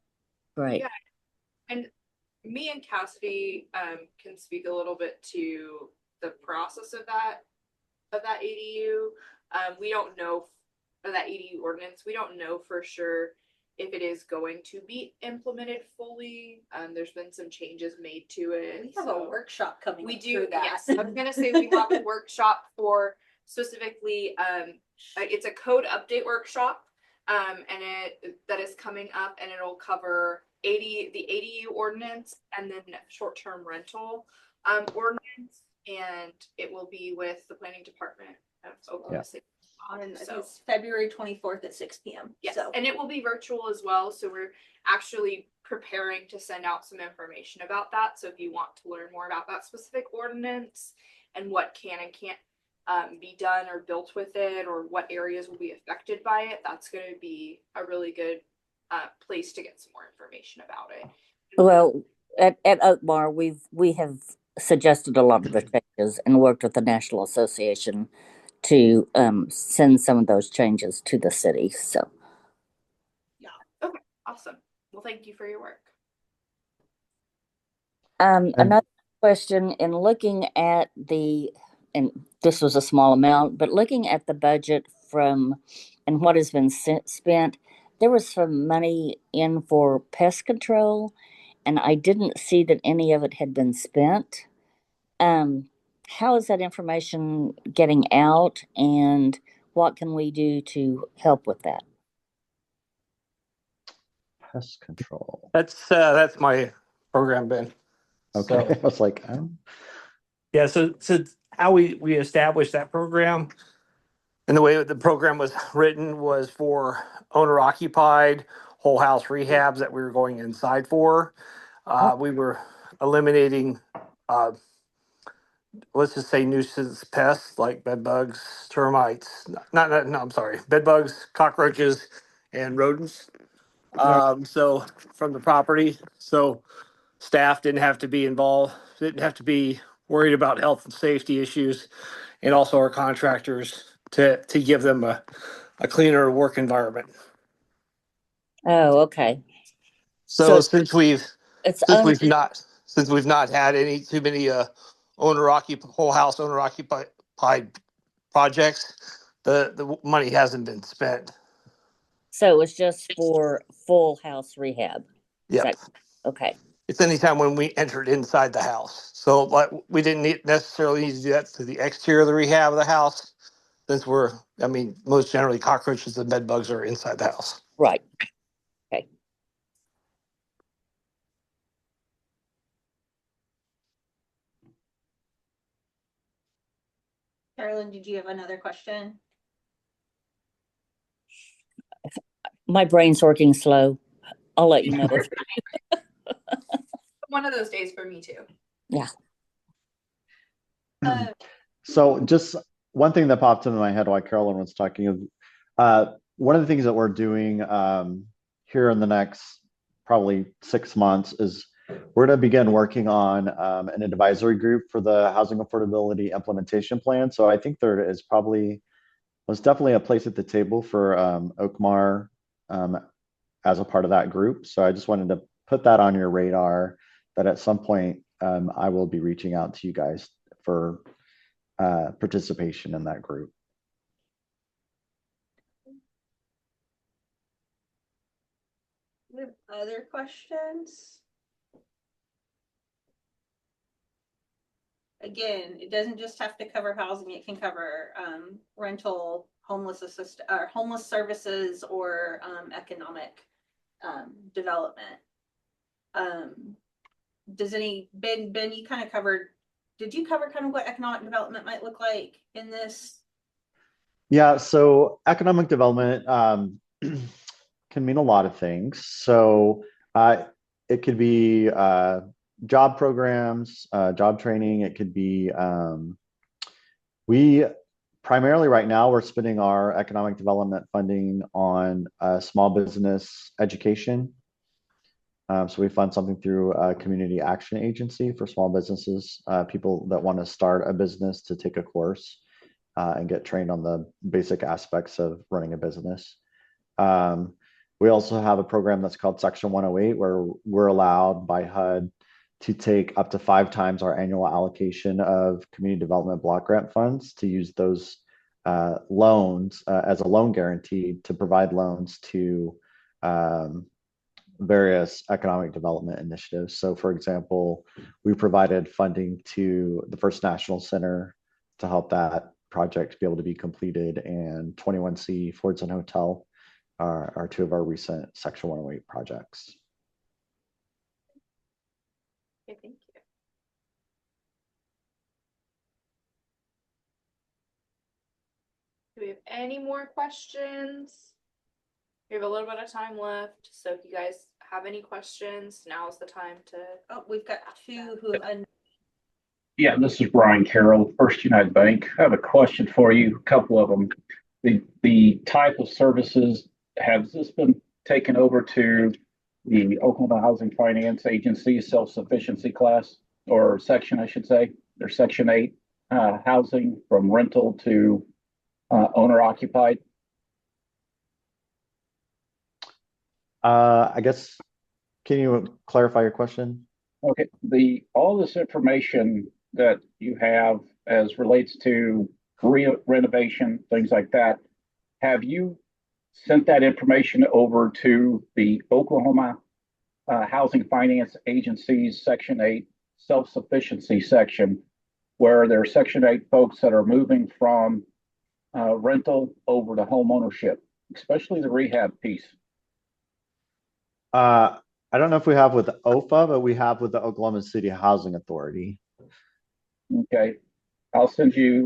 Right. Yeah. And me and Cassidy can speak a little bit to the process of that ADU. We don't know of that ADU ordinance. We don't know for sure if it is going to be implemented fully. There's been some changes made to it. We have a workshop coming. We do, that. yes. I was gonna say we have a workshop for specifically it's a code update workshop. And that is coming up, and it'll cover the ADU ordinance and then short-term rental ordinance, and it will be with the planning department of Oklahoma City. And it's February 24th at 6 p.m. Yes, so. and it will be virtual as well. So we're actually preparing to send out some information about that. So if you want to learn more about that specific ordinance and what can and can't be done or built with it, or what areas will be affected by it, that's going to be a really good place to get some more information about it. Well, at Oakmar, we have suggested a lot of the changes and worked with the National Association to send some of those changes to the city. So, Yeah. Okay. Awesome. Well, thank you for your work. another question in looking at and this was a small amount, but looking at the budget and what has been spent, there was some money in for pest control, and I didn't see that any of it had been spent. How is that information getting out, and what can we do to help with that? Pest control. That's my program, Ben. Okay, So, I was like, yeah, so how we established that program and the way the program was written was for owner occupied whole house rehabs that we were going inside for. We were eliminating, let's just say, nuisance pests like bed bugs, termites, no, I'm sorry, bed bugs, cockroaches, and rodents. So from the property, so staff didn't have to be involved, didn't have to be worried about health and safety issues, and also our contractors to give them a cleaner work environment. Oh, okay. So So it's only since we've not had too many whole house owner occupied projects, the money hasn't been spent. so it's just for full house rehab. Is Yep. that okay? It's anytime when we entered inside the house. So like we didn't necessarily need to do that to the exterior of the rehab of the house, since most generally cockroaches and bed bugs are inside the house. Right. Okay. Carolyn, did you have another question? My brain's working slow. I'll let you know if. One of those days for me too. Yeah. so just one thing that popped into my head while Carolyn was talking of one of the things that we're doing here in the next probably 6 months is we're going to begin working on an advisory group for the housing affordability implementation plan. So I think there is was definitely a place at the table for Oakmar as a part of that group. So I just wanted to put that on your radar that at some point I will be reaching out to you guys for participation in that group. We have other questions? Again, it doesn't just have to cover housing, it can cover rental, homeless services, or economic development. Ben, you kind of covered, did you cover kind of what economic development might look like in this? Yeah, so economic development can mean a lot of things. So it could be job programs, job training. It could be, we primarily right now, we're spending our economic development funding on small business education. So we fund something through a community action agency for small businesses, people that want to start a business to take a course and get trained on the basic aspects of running a business. We also have a program that's called Section 108, where we're allowed by HUD to take up to 5 times our annual allocation of community development block grant funds to use those loans as a loan guarantee to provide loans to various economic development initiatives. So for example, we provided funding to the First National Center to help that project be able to be completed, and 21C Fords and Hotel are 2 of our recent Section 108 projects. Okay, thank you. Do we have any more questions? We have a little bit of time left, so if you guys have any questions, now is the time to. Oh, we've got 2 who Yeah, this is Brian Carroll, First United Bank. I have a question for you, a couple of them. The type of services, has this been taken over to the Oklahoma Housing Finance Agency self-sufficiency class or section, I should say? There's Section 8 housing from rental to owner occupied. I guess, can you clarify your question? Okay, all this information that you have as relates to renovation, things like that, have you sent that information over to the Oklahoma Housing Finance Agency's Section 8 self-sufficiency section, where there are Section 8 folks that are moving from rental over to home ownership, especially the rehab piece? I don't know if we have with OFA, but we have with the Oklahoma City Housing Authority. Okay, I'll send you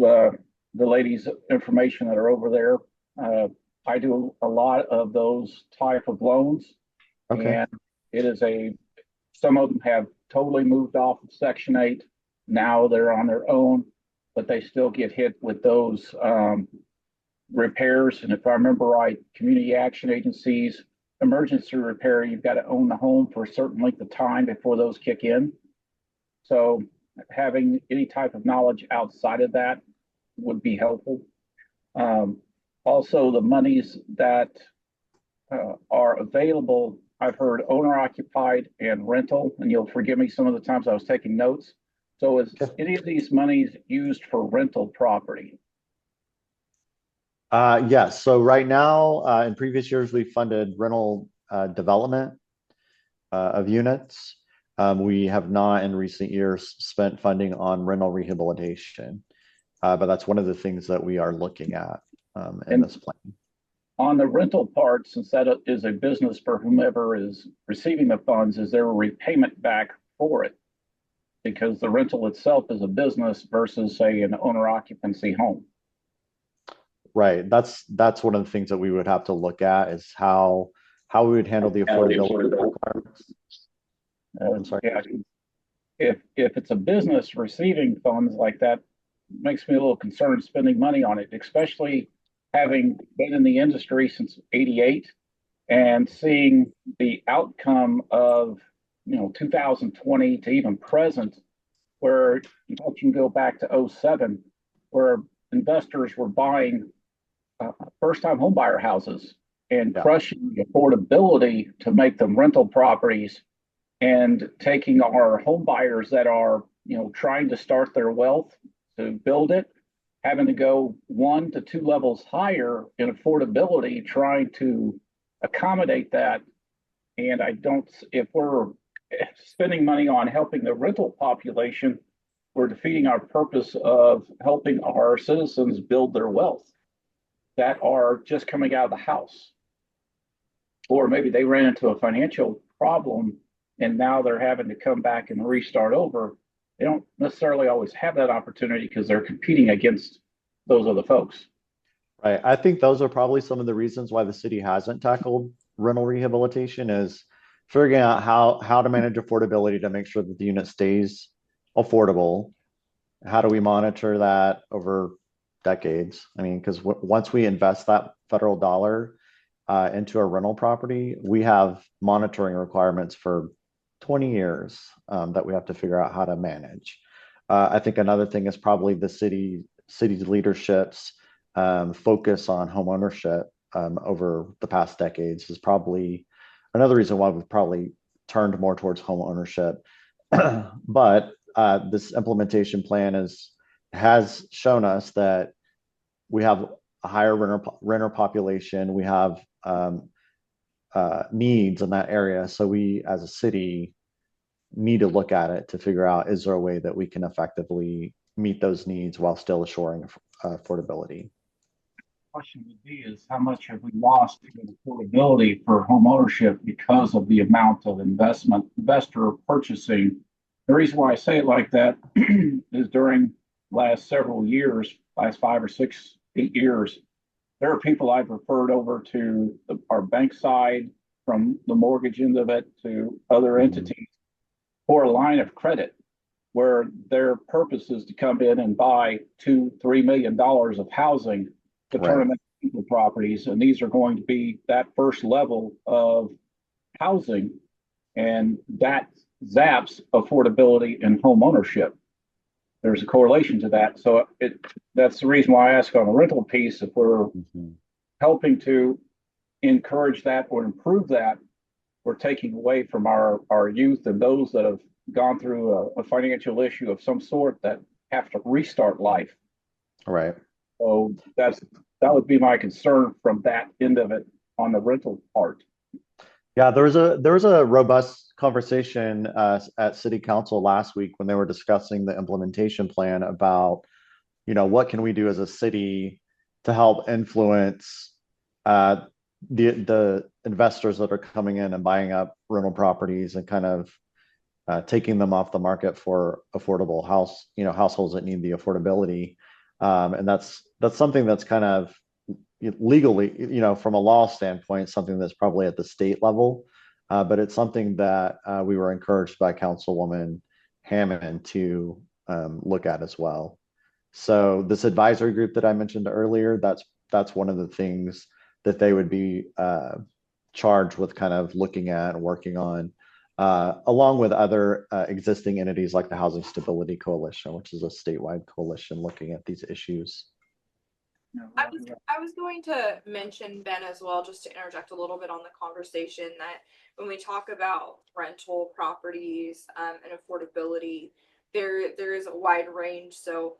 the ladies' information that are over there. I do a lot of those type of loans, Okay. and it is some of them have totally moved off of Section 8. Now they're on their own, but they still get hit with those repairs. And if I remember right, community action agencies, emergency repair, you've got to own the home for a certain length of time before those kick in. So having any type of knowledge outside of that would be helpful. Also, the monies that are available, I've heard owner occupied and rental, and you'll forgive me some of the times I was taking notes. So is any of these monies used for rental property? Yes. So right now, in previous years, we funded rental development of units. We have not in recent years spent funding on rental rehabilitation, but that's one of the things that we are looking at in this plan. On the rental part, since that is a business for whomever is receiving the funds, is there a repayment back for it? Because the rental itself is a business versus, say, an owner occupancy home. Right. That's one of the things that we would have to look at is how we would handle the affordability requirements. I'm sorry. Yeah, if it's a business receiving funds like that, makes me a little concerned spending money on it, especially having been in the industry since '88 and seeing the outcome of 2020 to even present, where you can go back to '07, where investors were buying first-time homebuyer houses and crushing the affordability to make them rental properties, and taking our home buyers that are trying to start their wealth to build it, having to go 1 to 2 levels higher in affordability, trying to accommodate that. And if we're spending money on helping the rental population, we're defeating our purpose of helping our citizens build their wealth that are just coming out of the house. Or maybe they ran into a financial problem and now they're having to come back and restart over. They don't necessarily always have that opportunity because they're competing against those other folks. Right. I think those are probably some of the reasons why the city hasn't tackled rental rehabilitation, is figuring out how to manage affordability to make sure that the unit stays affordable. How do we monitor that over decades? I mean, because once we invest that federal dollar into a rental property, we have monitoring requirements for 20 years that we have to figure out how to manage. I think another thing is probably the city's leadership's focus on home ownership over the past decades is probably another reason why we've probably turned more towards home ownership. But this implementation plan has shown us that we have a higher renter population. We have needs in that area. So we, as a city, need to look at it to figure out, is there a way that we can effectively meet those needs while still assuring affordability? Question would be is how much have we lost in affordability for home ownership because of the amount of investor purchasing? The reason why I say it like that is during last several years, last 5 or 6, 8 years, there are people I've referred over to our bank side, from the mortgage end of it to other entities for a line of credit. where their purpose is to come in and buy $2-3 million of housing to turn Right. them into rental properties. And these are going to be that first level of housing, and that zaps affordability and home ownership. There's a correlation to that. So that's the reason why I ask on the rental piece, if we're helping to encourage that or improve that, we're taking away from our youth and those that have gone through a financial issue of some sort that have to restart life. Right. So that would be my concern from that end of it on the rental part. Yeah, there was a robust conversation at City Council last week when they were discussing the implementation plan about, what can we do as a city to help influence the investors that are coming in and buying up rental properties and kind of taking them off the market for affordable households that need the affordability. And that's something that's kind of legally, from a law standpoint, something that's probably at the state level. But it's something that we were encouraged by Councilwoman Hammond to look at as well. So this advisory group that I mentioned earlier, that's one of the things that they would be charged with kind of looking at and working on, along with other existing entities like the Housing Stability Coalition, which is a statewide coalition looking at these issues. I was going to mention, Ben, as well, just to interject a little bit on the conversation, that when we talk about rental properties and affordability, there is a wide range. So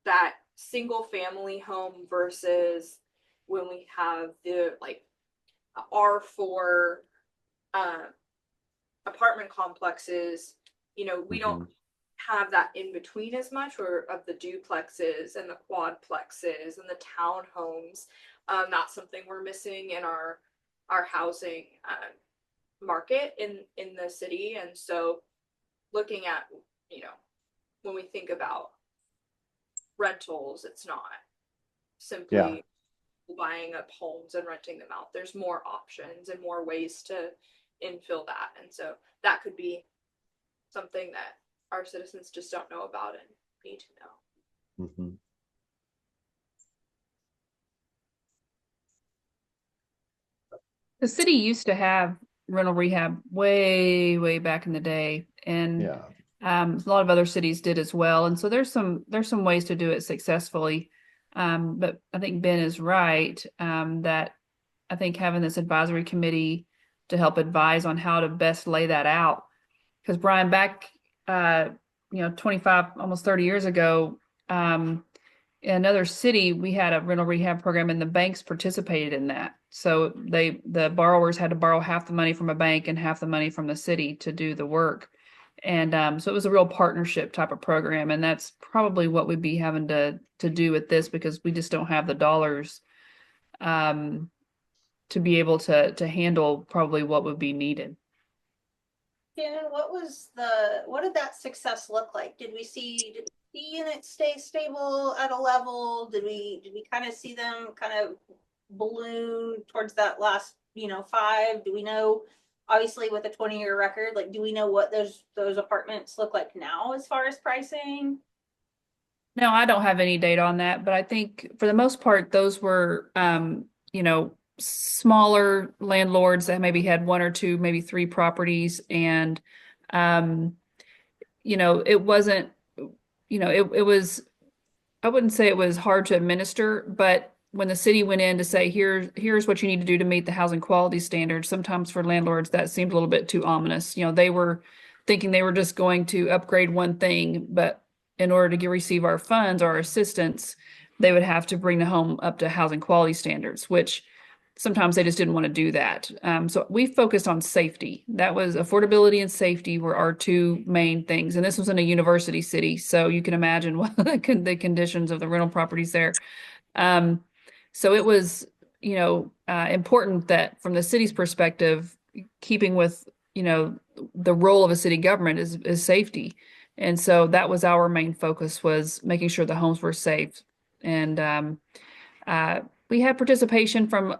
that single family home versus when we have the R4 apartment complexes, we don't have that in between as much, or of the duplexes and the quadplexes and the townhomes. That's something we're missing in our housing market in the city. And so looking at, when we think about rentals, it's not simply buying up homes and renting them out. There's more options and more ways to infill that. And so that could be something that our citizens just don't know about and need to know. Mm-hmm. The city used to have rental rehab way, way back in the day, and a lot of other cities did as well. And so there's some ways to do it successfully. But I think Ben is right, that I think having this advisory committee to help advise on how to best lay that out. Because Brian, back 25, almost 30 years ago, in another city, we had a rental rehab program and the banks participated in that. So the borrowers had to borrow half the money from a bank and half the money from the city to do the work. And so it was a real partnership type of program. And that's probably what we'd be having to do with this, because we just don't have the dollars to be able to handle probably what would be needed. Shannon, what did that success look like? Did we see units stay stable at a level? Did we kind of see them kind of balloon towards that last 5? Do we know, obviously with a 20-year record, do we know what those apartments look like now as far as pricing? No, I don't have any data on that, but I think for the most part those were smaller landlords that maybe had 1 or 2, maybe 3 properties. And, it wasn't, it was, I wouldn't say it was hard to administer, but when the city went in to say, here's what you need to do to meet the housing quality standards, sometimes for landlords, that seemed a little bit too ominous. They were thinking they were just going to upgrade one thing, but in order to receive our funds, our assistance, they would have to bring the home up to housing quality standards, which sometimes they just didn't want to do that. So we focused on safety. That was affordability and safety were our 2 main things. And this was in a university city, so you can imagine what the conditions of the rental properties there. So it was, important that from the city's perspective, keeping with, the role of a city government is safety. And so that was our main focus, was making sure the homes were safe. And we had participation from,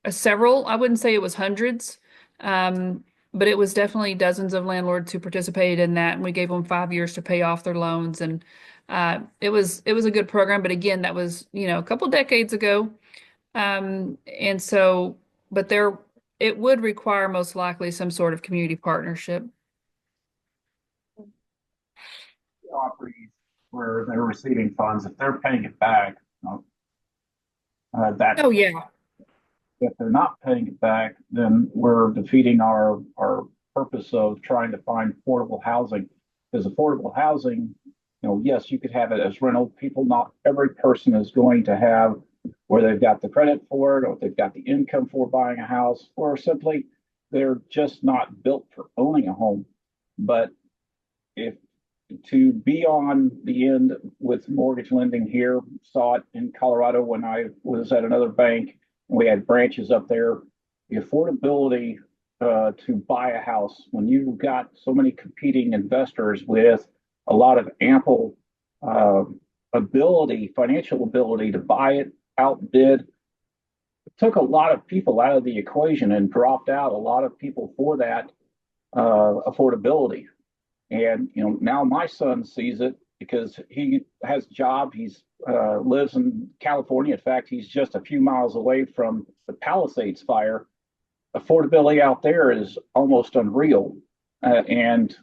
several, I wouldn't say it was hundreds, but it was definitely dozens of landlords who participated in that, and we gave them 5 years to pay off their loans, and it was a good program. But again, that was a couple decades ago, and so but there it would require most likely some sort of community partnership. Properties where they're receiving funds, if they're paying it back, that Oh yeah. if they're not paying it back, then we're defeating our purpose of trying to find affordable housing. Because affordable housing, yes, you could have it as rental. People, not every person is going to have where they've got the credit for it, or they've got the income for buying a house, or simply they're just not built for owning a home. But if to be on the end with mortgage lending here, saw it in Colorado when I was at another bank and we had branches up there. The affordability to buy a house when you've got so many competing investors with a lot of ample uh, ability, financial ability to buy it, outbid, it took a lot of people out of the equation and dropped out a lot of people for that affordability. And now my son sees it because he has a job. He's lives in California. In fact, he's just a few miles away from the Palisades fire. Affordability out there is almost unreal, and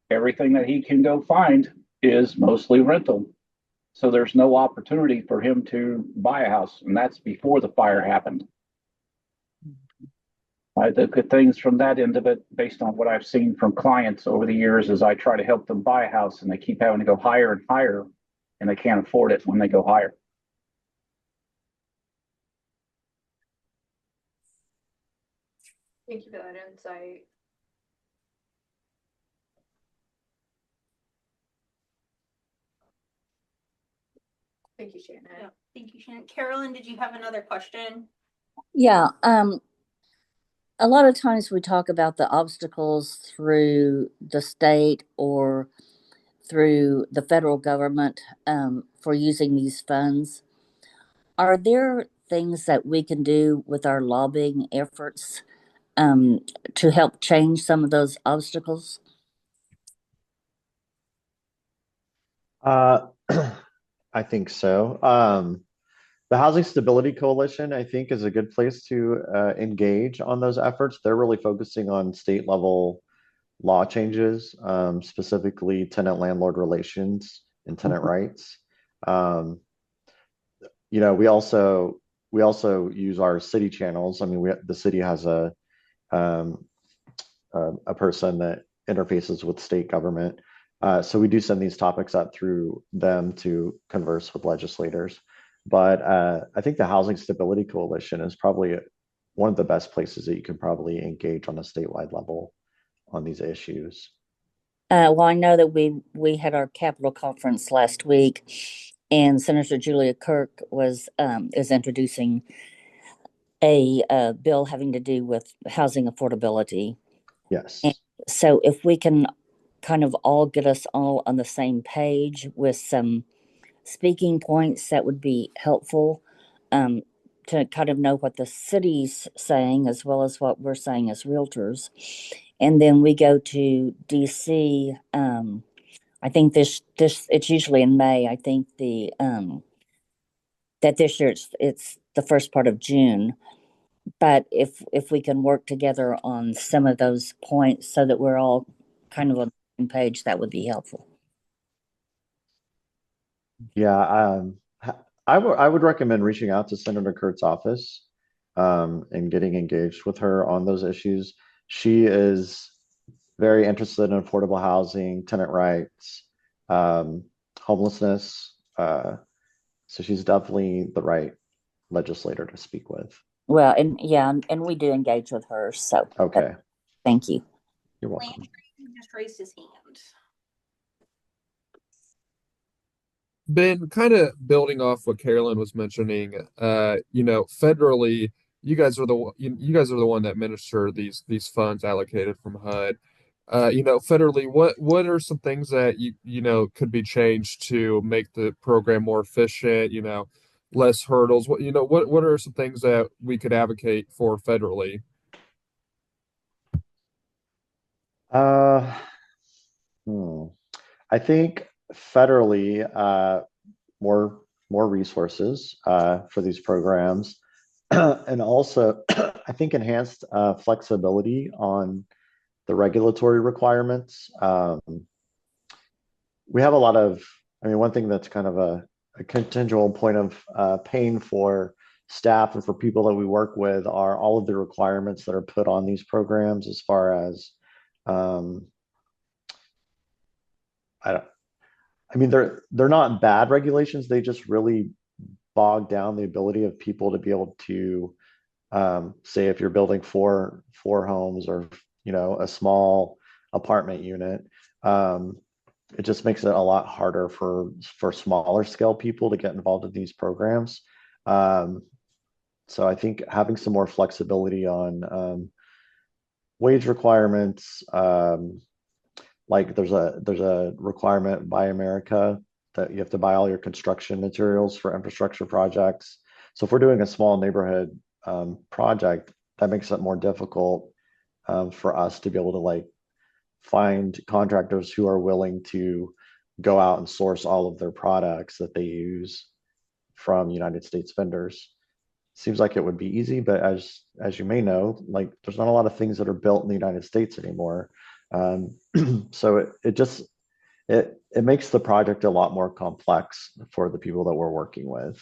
everything that he can go find is mostly rental. So there's no opportunity for him to buy a house, and that's before the fire happened. The good things from that end of it, based on what I've seen from clients over the years, is I try to help them buy a house and they keep having to go higher and higher, and they can't afford it when they go higher. Thank you for that insight. Thank you, Shannon. Yeah, thank you, Shannon. Carolyn, did you have another question? Yeah. A lot of times we talk about the obstacles through the state or through the federal government for using these funds. Are there things that we can do with our lobbying efforts to help change some of those obstacles? Uh, I think so. The Housing Stability Coalition, I think, is a good place to engage on those efforts. They're really focusing on state level law changes, specifically tenant landlord relations and tenant rights. Um, we also use our city channels. I mean, the city has um, a person that interfaces with state government. So we do send these topics up through them to converse with legislators. But I think the Housing Stability Coalition is probably one of the best places that you can probably engage on a statewide level on these issues. Well, I know that we had our Capitol conference last week, and Senator Julia Kirk is introducing a bill having to do with housing affordability. Yes. And so, if we can kind of all get us all on the same page with some speaking points, that would be helpful to kind of know what the city's saying as well as what we're saying as realtors. And then we go to DC. I think this it's usually in May. I think the that this year it's the first part of June. But if we can work together on some of those points so that we're all kind of on the same page, that would be helpful. Yeah. I would recommend reaching out to Senator Kurt's office and getting engaged with her on those issues. She is very interested in affordable housing, tenant rights, um, homelessness. So she's definitely the right legislator to speak with. Well, and yeah, and we do engage with her. So Okay. thank you. You're welcome. Landry just raised his hand. Ben, kind of building off what Carolyn was mentioning, federally, you guys are the one that administer these funds allocated from HUD. Federally, what are some things that could be changed to make the program more efficient, less hurdles? What are some things that we could advocate for federally? Uh, I think federally, more more resources for these programs, and also I think enhanced flexibility on the regulatory requirements. We have a lot of, I mean, one thing that's kind of a continual point of pain for staff and for people that we work with are all of the requirements that are put on these programs as far as um, I don't, I mean, they're not bad regulations. They just really bog down the ability of people to be able to say if you're building four homes or a small apartment unit. It just makes it a lot harder for smaller scale people to get involved in these programs. Um, so I think having some more flexibility on wage requirements, like there's a requirement by America that you have to buy all your construction materials for infrastructure projects. So if we're doing a small neighborhood project, that makes it more difficult for us to be able to like find contractors who are willing to go out and source all of their products that they use from United States vendors. Seems like it would be easy, but as you may know, like there's not a lot of things that are built in the United States anymore. Um, so it makes the project a lot more complex for the people that we're working with.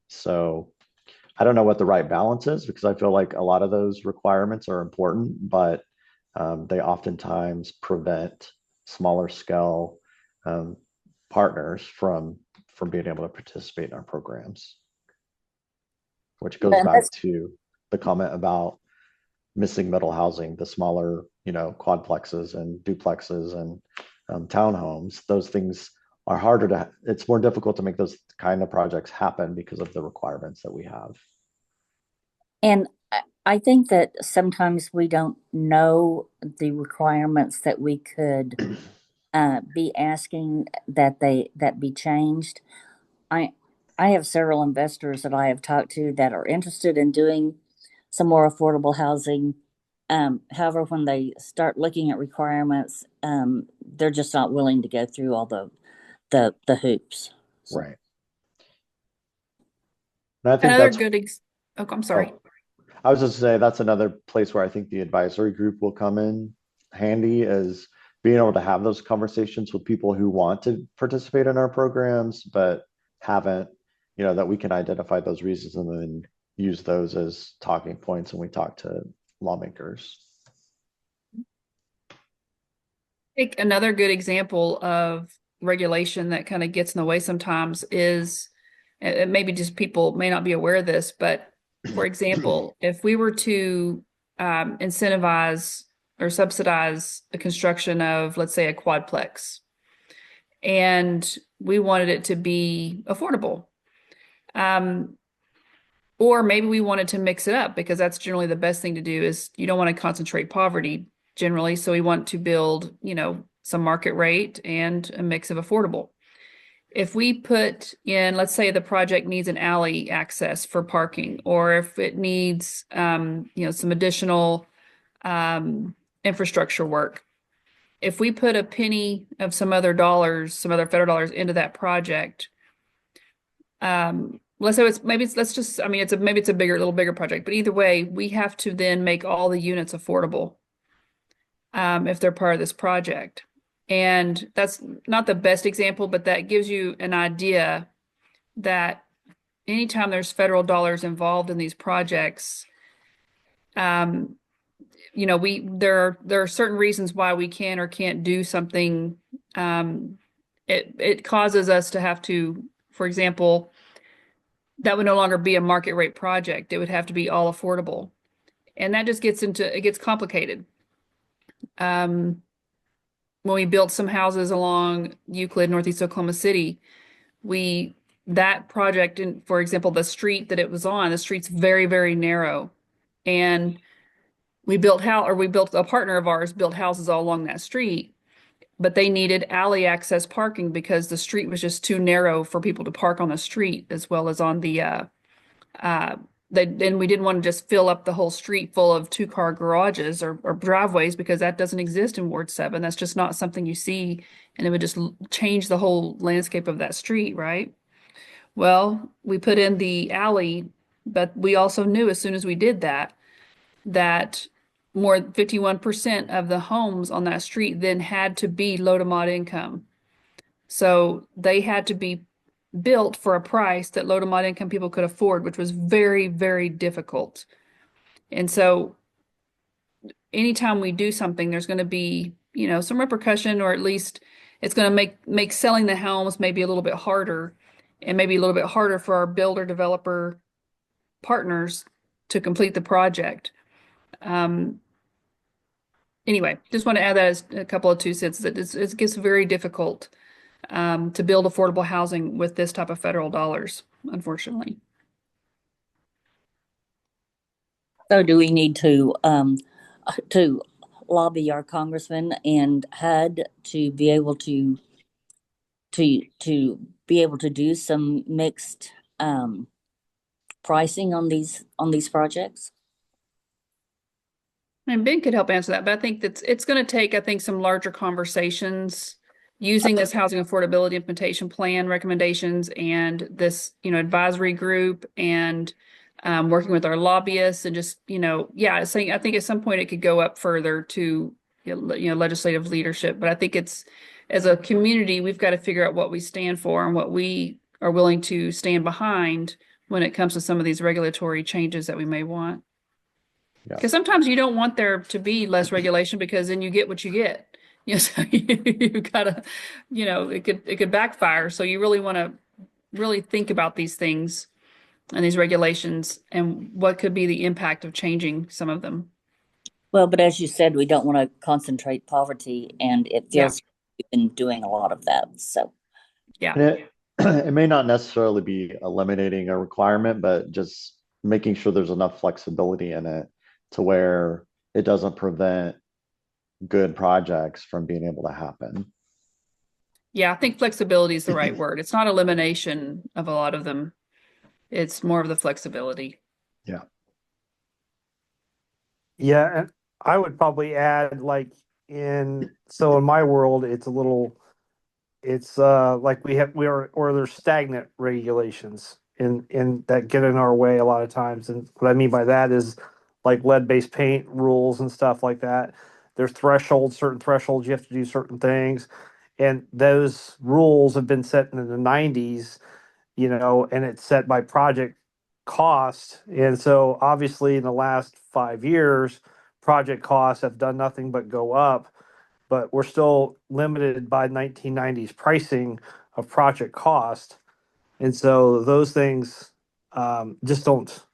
So I don't know what the right balance is because I feel like a lot of those requirements are important, but they oftentimes prevent smaller scale um, partners from being able to participate in our programs, which goes Yeah, back to the comment about missing middle housing, the smaller, quadplexes and duplexes and townhomes. Those things are harder to, it's more difficult to make those kind of projects happen because of the requirements that we have. and I think that sometimes we don't know the requirements that we could be asking that be changed. I I have several investors that I have talked to that are interested in doing some more affordable housing. However, when they start looking at requirements, they're just not willing to go through all the hoops. So, Right. And I think Another that's, good oh, I'm sorry. oh, I was just say that's another place where I think the advisory group will come in handy is being able to have those conversations with people who want to participate in our programs, but haven't, that we can identify those reasons and then use those as talking points when we talk to lawmakers. Think another good example of regulation that kind of gets in the way sometimes is, and maybe just people may not be aware of this, but for example, if we were to incentivize or subsidize the construction of, let's say, a quadplex, and we wanted it to be affordable, or maybe we wanted to mix it up because that's generally the best thing to do is you don't want to concentrate poverty generally. So we want to build, some market rate and a mix of affordable. If we put in, let's say the project needs an alley access for parking, or if it needs, some additional infrastructure work. If we put a penny of some other dollars, some other federal dollars into that project, let's say let's just, I mean, maybe it's a little bigger project, but either way, we have to then make all the units affordable if they're part of this project. And that's not the best example, but that gives you an idea that anytime there's federal dollars involved in these projects, um, there are certain reasons why we can or can't do something. It causes us to have to, for example, that would no longer be a market rate project. It would have to be all affordable. And that just it gets complicated. When we built some houses along Euclid, Northeast Oklahoma City, that project, for example, the street that it was on, the street's very, very narrow. And a partner of ours built houses all along that street, but they needed alley access parking because the street was just too narrow for people to park on the street as well as on the then we didn't want to just fill up the whole street full of two-car garages or driveways because that doesn't exist in Ward 7. That's just not something you see, and it would just change the whole landscape of that street, right? Well, we put in the alley, but we also knew as soon as we did that, that more 51% of the homes on that street then had to be low to mod income. So they had to be built for a price that low to mod income people could afford, which was very, very difficult. And so anytime we do something, there's going to be, some repercussion, or at least it's going to make selling the homes maybe a little bit harder, and maybe a little bit harder for our builder developer partners to complete the project. Anyway, just want to add that as a couple of 2 cents, that it gets very difficult to build affordable housing with this type of federal dollars, unfortunately. So do we need to lobby our congressman and HUD to be able to be able to do some mixed pricing on these projects? And Ben could help answer that, but I think it's going to take, I think, some larger conversations using this housing affordability implementation plan recommendations and this, advisory group, and working with our lobbyists, and just, I think at some point it could go up further to, legislative leadership. But I think as a community, we've got to figure out what we stand for and what we are willing to stand behind when it comes to some of these regulatory changes that we may want. Because sometimes you don't want there to be less regulation, because then you get what you get. So you've got to, it could backfire. So you really want to really think about these things and these regulations and what could be the impact of changing some of them. Well, but as you said, we don't want to concentrate poverty, and it feels like we've been doing a lot of that. So yeah, it may not necessarily be eliminating a requirement, but just making sure there's enough flexibility in it to where it doesn't prevent good projects from being able to happen. Yeah, I think flexibility is the right word. It's not elimination of a lot of them. It's more of the flexibility. Yeah. Yeah, and I would probably add, like, in my world, it's like there's stagnant regulations in that get in our way a lot of times. And what I mean by that is like lead-based paint rules and stuff like that. There's certain thresholds, you have to do certain things. And those rules have been set in the 90s, and it's set by project cost. And so obviously in the last 5 years, project costs have done nothing but go up, but we're still limited by 1990s pricing of project cost. And so those things just don't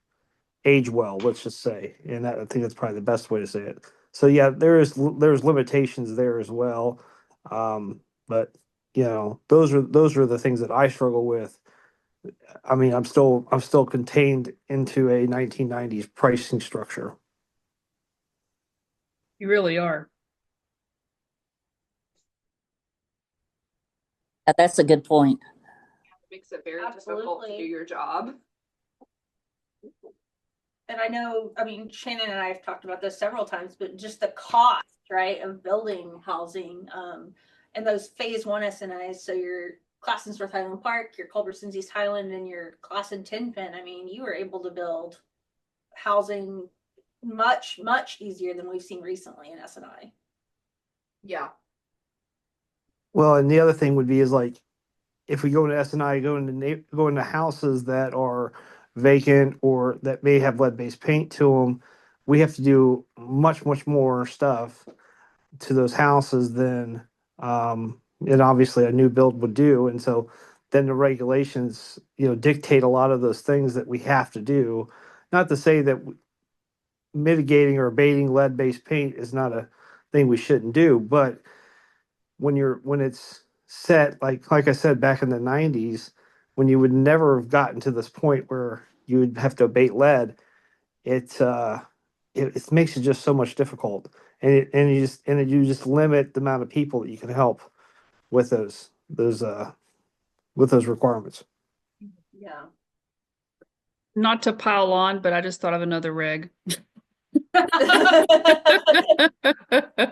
age well, let's just say. And I think that's probably the best way to say it. So yeah, there's limitations there as well. But those are the things that I struggle with. I mean, I'm still contained into a 1990s pricing structure. You really are. that's a good point. It makes it very difficult to do your job. And I know, Shannon and I have talked about this several times, but just the cost, right, of building housing, and those phase 1 SNIs. So your Classens North Highland Park, your Culbertson's East Highland, and your Classen Tenpin. You were able to build housing much, much easier than we've seen recently in SNI. Yeah. Well, and the other thing would be is like, if we go into SNI, go into houses that are vacant or that may have lead-based paint to them, we have to do much, much more stuff to those houses than and obviously a new build would do. And so then the regulations, dictate a lot of those things that we have to do. Not to say that mitigating or abating lead-based paint is not a thing we shouldn't do, but when it's set, like I said, back in the 90s, when you would never have gotten to this point where you would have to abate lead, it makes it just so much difficult, and you just limit the amount of people that you can help with those requirements. Yeah. not to pile on, but I just thought of another reg.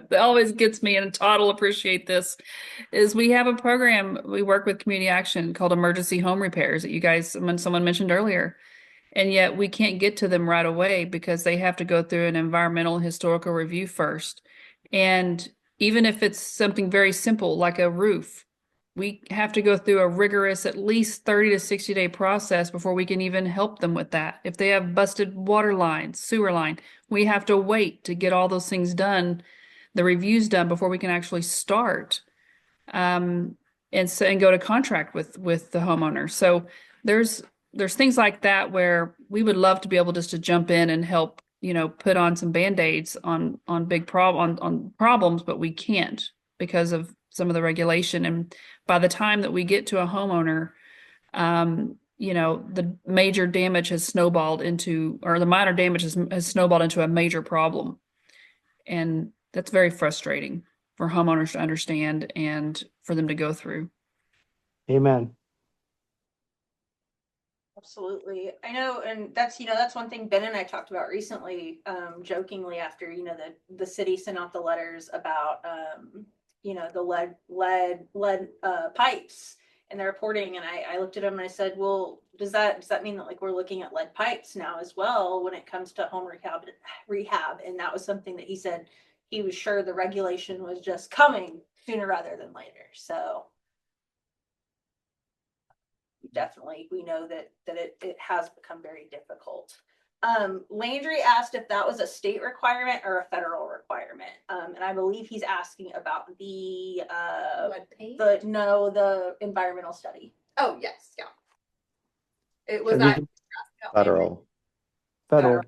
That always gets me, and Todd will appreciate this, is we have a program, we work with Community Action called Emergency Home Repairs that you guys, someone mentioned earlier. And yet we can't get to them right away because they have to go through an environmental historical review first. And even if it's something very simple like a roof, we have to go through a rigorous at least 30 to 60 day process before we can even help them with that. If they have busted water lines, sewer line, we have to wait to get all those things done, the reviews done before we can actually start. And go to contract with the homeowner. So there's things like that where we would love to be able just to jump in and help, put on some band-aids on on problems, but we can't because of some of the regulation. And by the time that we get to a homeowner, the major damage has snowballed into, or the minor damage has snowballed into a major problem. And that's very frustrating for homeowners to understand and for them to go through. Amen. Absolutely. I know, and that's one thing Ben and I talked about recently, jokingly after, the city sent out the letters about, the lead pipes and the reporting. And I looked at him and I said, well, does that mean that like we're looking at lead pipes now as well when it comes to home rehab? And that was something that he said he was sure the regulation was just coming sooner rather than later. So definitely we know that it has become very difficult. Landry asked if that was a state requirement or a federal requirement. And I believe he's asking about the environmental study. Oh, yes, yeah. It was And that Federal. Federal.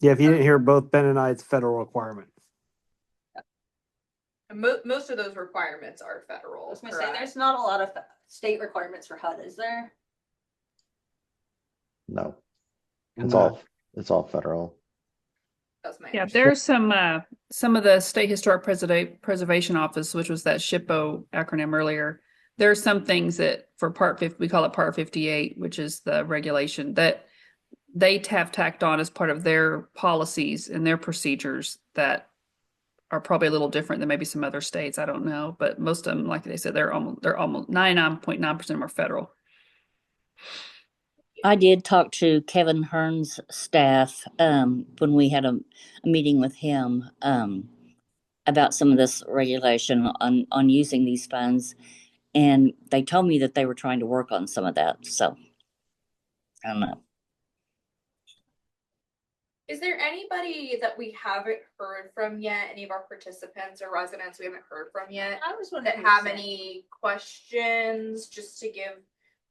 Yeah, if you didn't hear both Ben and I, it's federal requirement. Most of those requirements are federal. I was gonna say there's not a lot of state requirements for HUD, is there? No, it's all federal. Yeah, there's some of the State Historic Preservation Office, which was that SHPO acronym earlier. There are some things that for Part 50, we call it Part 58, which is the regulation that they have tacked on as part of their policies and their procedures that are probably a little different than maybe some other states. I don't know, but most of them, like they said, they're almost 99.9% of them are federal. I did talk to Kevin Hearn's staff when we had a meeting with him about some of this regulation on using these funds, and they told me that they were trying to work on some of that. So I don't know. Is there anybody that we haven't heard from yet? Any of our participants or residents we haven't heard from yet? I was wondering that have any questions, just to give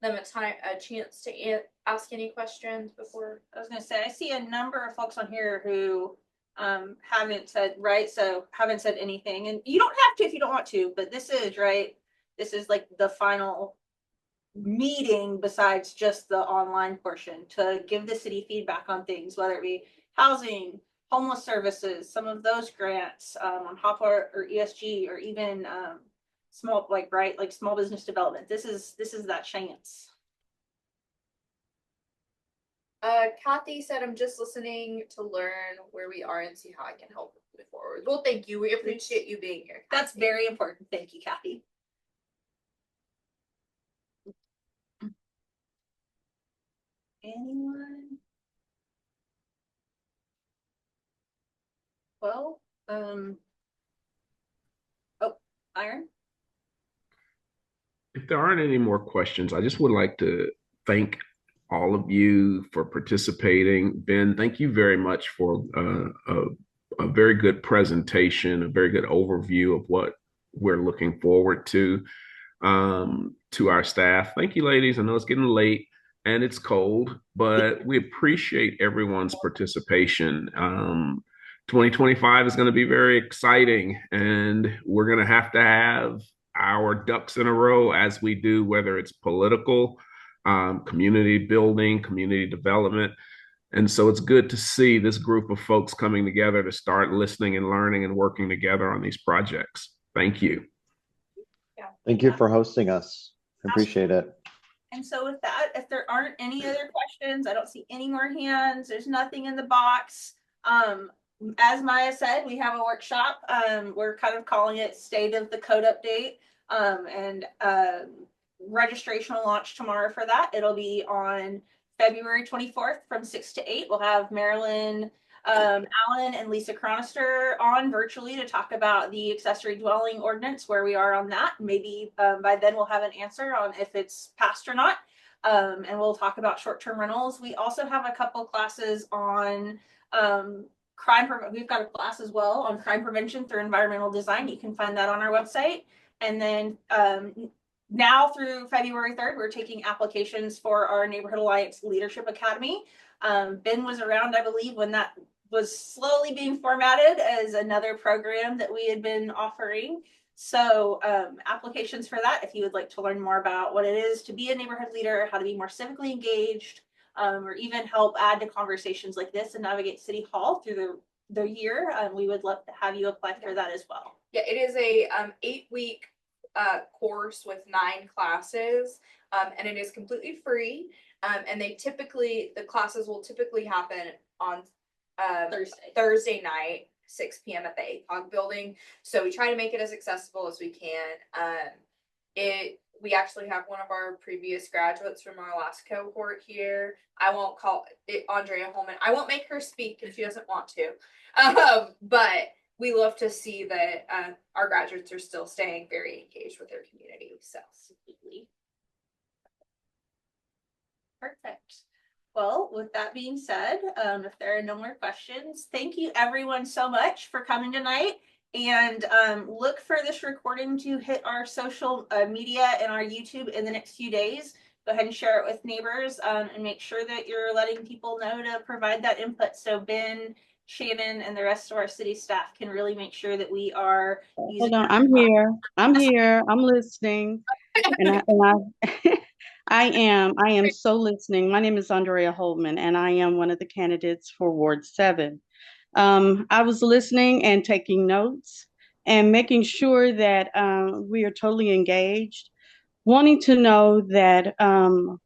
them a chance to ask any questions before. I was gonna say I see a number of folks on here who haven't said anything, and you don't have to if you don't want to, but this is like the final meeting besides just the online portion to give the city feedback on things, whether it be housing, homeless services, some of those grants on HOPA or ESG, or even small business development. This is that chance. Kathy said, I'm just listening to learn where we are and see how I can help move forward. Well, thank you. We appreciate you being here. That's very important. Thank you, Kathy. Anyone? Well, Iron? If there aren't any more questions, I just would like to thank all of you for participating. Ben, thank you very much for a very good presentation, a very good overview of what we're looking forward to our staff. Thank you, ladies. I know it's getting late and it's cold, but we appreciate everyone's participation. 2025 is going to be very exciting, and we're going to have our ducks in a row as we do, whether it's political, community building, community development. And so it's good to see this group of folks coming together to start listening and learning and working together on these projects. Thank you. Yeah, Thank you for hosting us. I appreciate it. And so with that, if there aren't any other questions, I don't see any more hands. There's nothing in the box. As Maya said, we have a workshop. We're kind of calling it State of the Code Update. And registration will launch tomorrow for that. It'll be on February 24th from 6 to 8. We'll have Marilyn Allen and Lisa Chronister on virtually to talk about the accessory dwelling ordinance, where we are on that. Maybe by then we'll have an answer on if it's passed or not. And we'll talk about short-term rentals. We also have a couple classes on we've got a class as well on crime prevention through environmental design. You can find that on our website. And then now through February 3rd, we're taking applications for our Neighborhood Alliance Leadership Academy. Ben was around, I believe, when that was slowly being formatted as another program that we had been offering. So applications for that, if you would like to learn more about what it is to be a neighborhood leader, how to be more civically engaged, or even help add to conversations like this and navigate City Hall through the year, we would love to have you apply for that as well. Yeah, it is a 8-week course with 9 classes, and it is completely free. And the classes will typically happen on Thursday night, 6 p.m. at the ACOG building. So we try to make it as accessible as we can. We actually have one of our previous graduates from our last cohort here. I won't call it Andrea Holman. I won't make her speak if she doesn't want to. But we love to see that our graduates are still staying very engaged with their community. So perfect. Well, with that being said, if there are no more questions, thank you everyone so much for coming tonight. And look for this recording to hit our social media and our YouTube in the next few days. Go ahead and share it with neighbors and make sure that you're letting people know to provide that input. So Ben, Shannon, and the rest of our city staff can really make sure that we are using. Hold on, I'm here. I'm listening. And I am so listening. My name is Andrea Holman, and I am one of the candidates for Ward 7. I was listening and taking notes and making sure that we are totally engaged, wanting to know that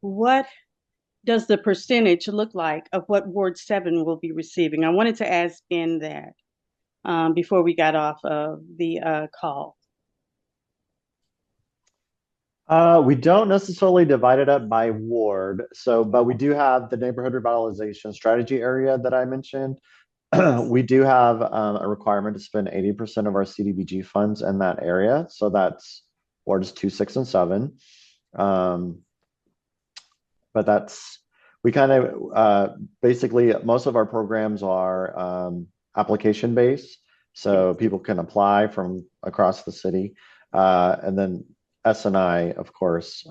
what does the percentage look like of what Ward 7 will be receiving. I wanted to ask Ben that before we got off of the call. We don't necessarily divide it up by ward. But we do have the neighborhood revitalization strategy area that I mentioned. We do have a requirement to spend 80% of our CDBG funds in that area. So that's wards 2, 6, and 7. But we kind of basically most of our programs are application based. So people can apply from across the city. And then S&I, of course,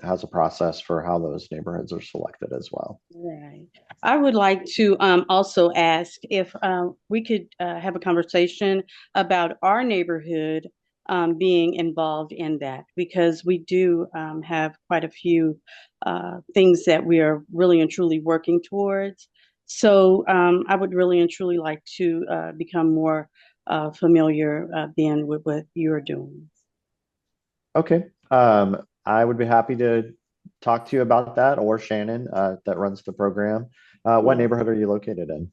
has a process for how those neighborhoods are selected as well. Right. I would like to also ask if we could have a conversation about our neighborhood being involved in that, because we do have quite a few things that we are really and truly working towards. So I would really and truly like to become more familiar then with what you're doing. Okay. I would be happy to talk to you about that, or Shannon, that runs the program. What neighborhood are you located in?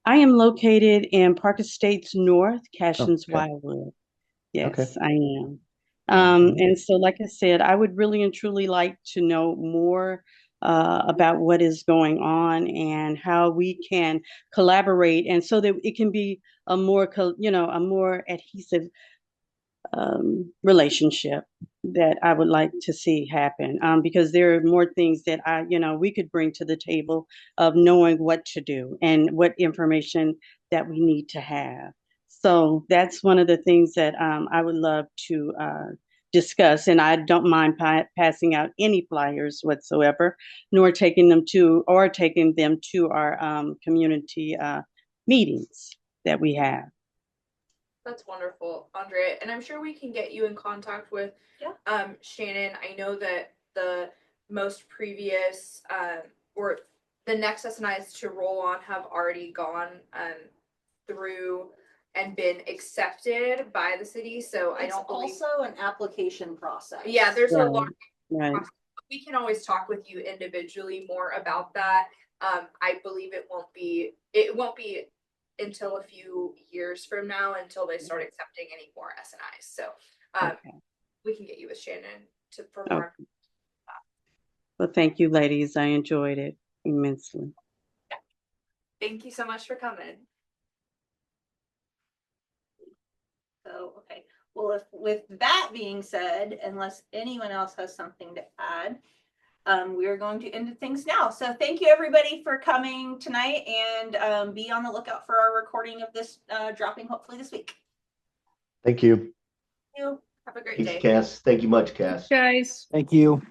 I am located in Park Estates North, Cashins Okay. Wildwood. Yes, Okay. I am. And so, like I said, I would really and truly like to know more about what is going on and how we can collaborate, and so that it can be a more, a more adhesive relationship that I would like to see happen, because there are more things that we could bring to the table of knowing what to do and what information that we need to have. So that's one of the things that I would love to discuss. And I don't mind passing out any flyers whatsoever, nor taking them to our community meetings that we have. that's wonderful, Andrea. And I'm sure we can get you in contact with Shannon. I know that the most previous or the next S&Is to roll on have already gone through and been accepted by the city. So I It's don't believe. also an application process. Yeah, there's a long Right. process. We can always talk with you individually more about that. I believe it won't be until a few years from now until they start accepting any more SNIs. So we can get you with Shannon for more. Okay. Well, thank you, ladies. I enjoyed it immensely. Yeah. Thank you so much for coming. So, okay. Well, if with that being said, unless anyone else has something to add, we are going to end things now. So thank you everybody for coming tonight, and be on the lookout for our recording of this dropping hopefully this week. Thank you. Thank you. Have a great Thanks, day. Cass. Thank you much, Cass. Guys. Thank you.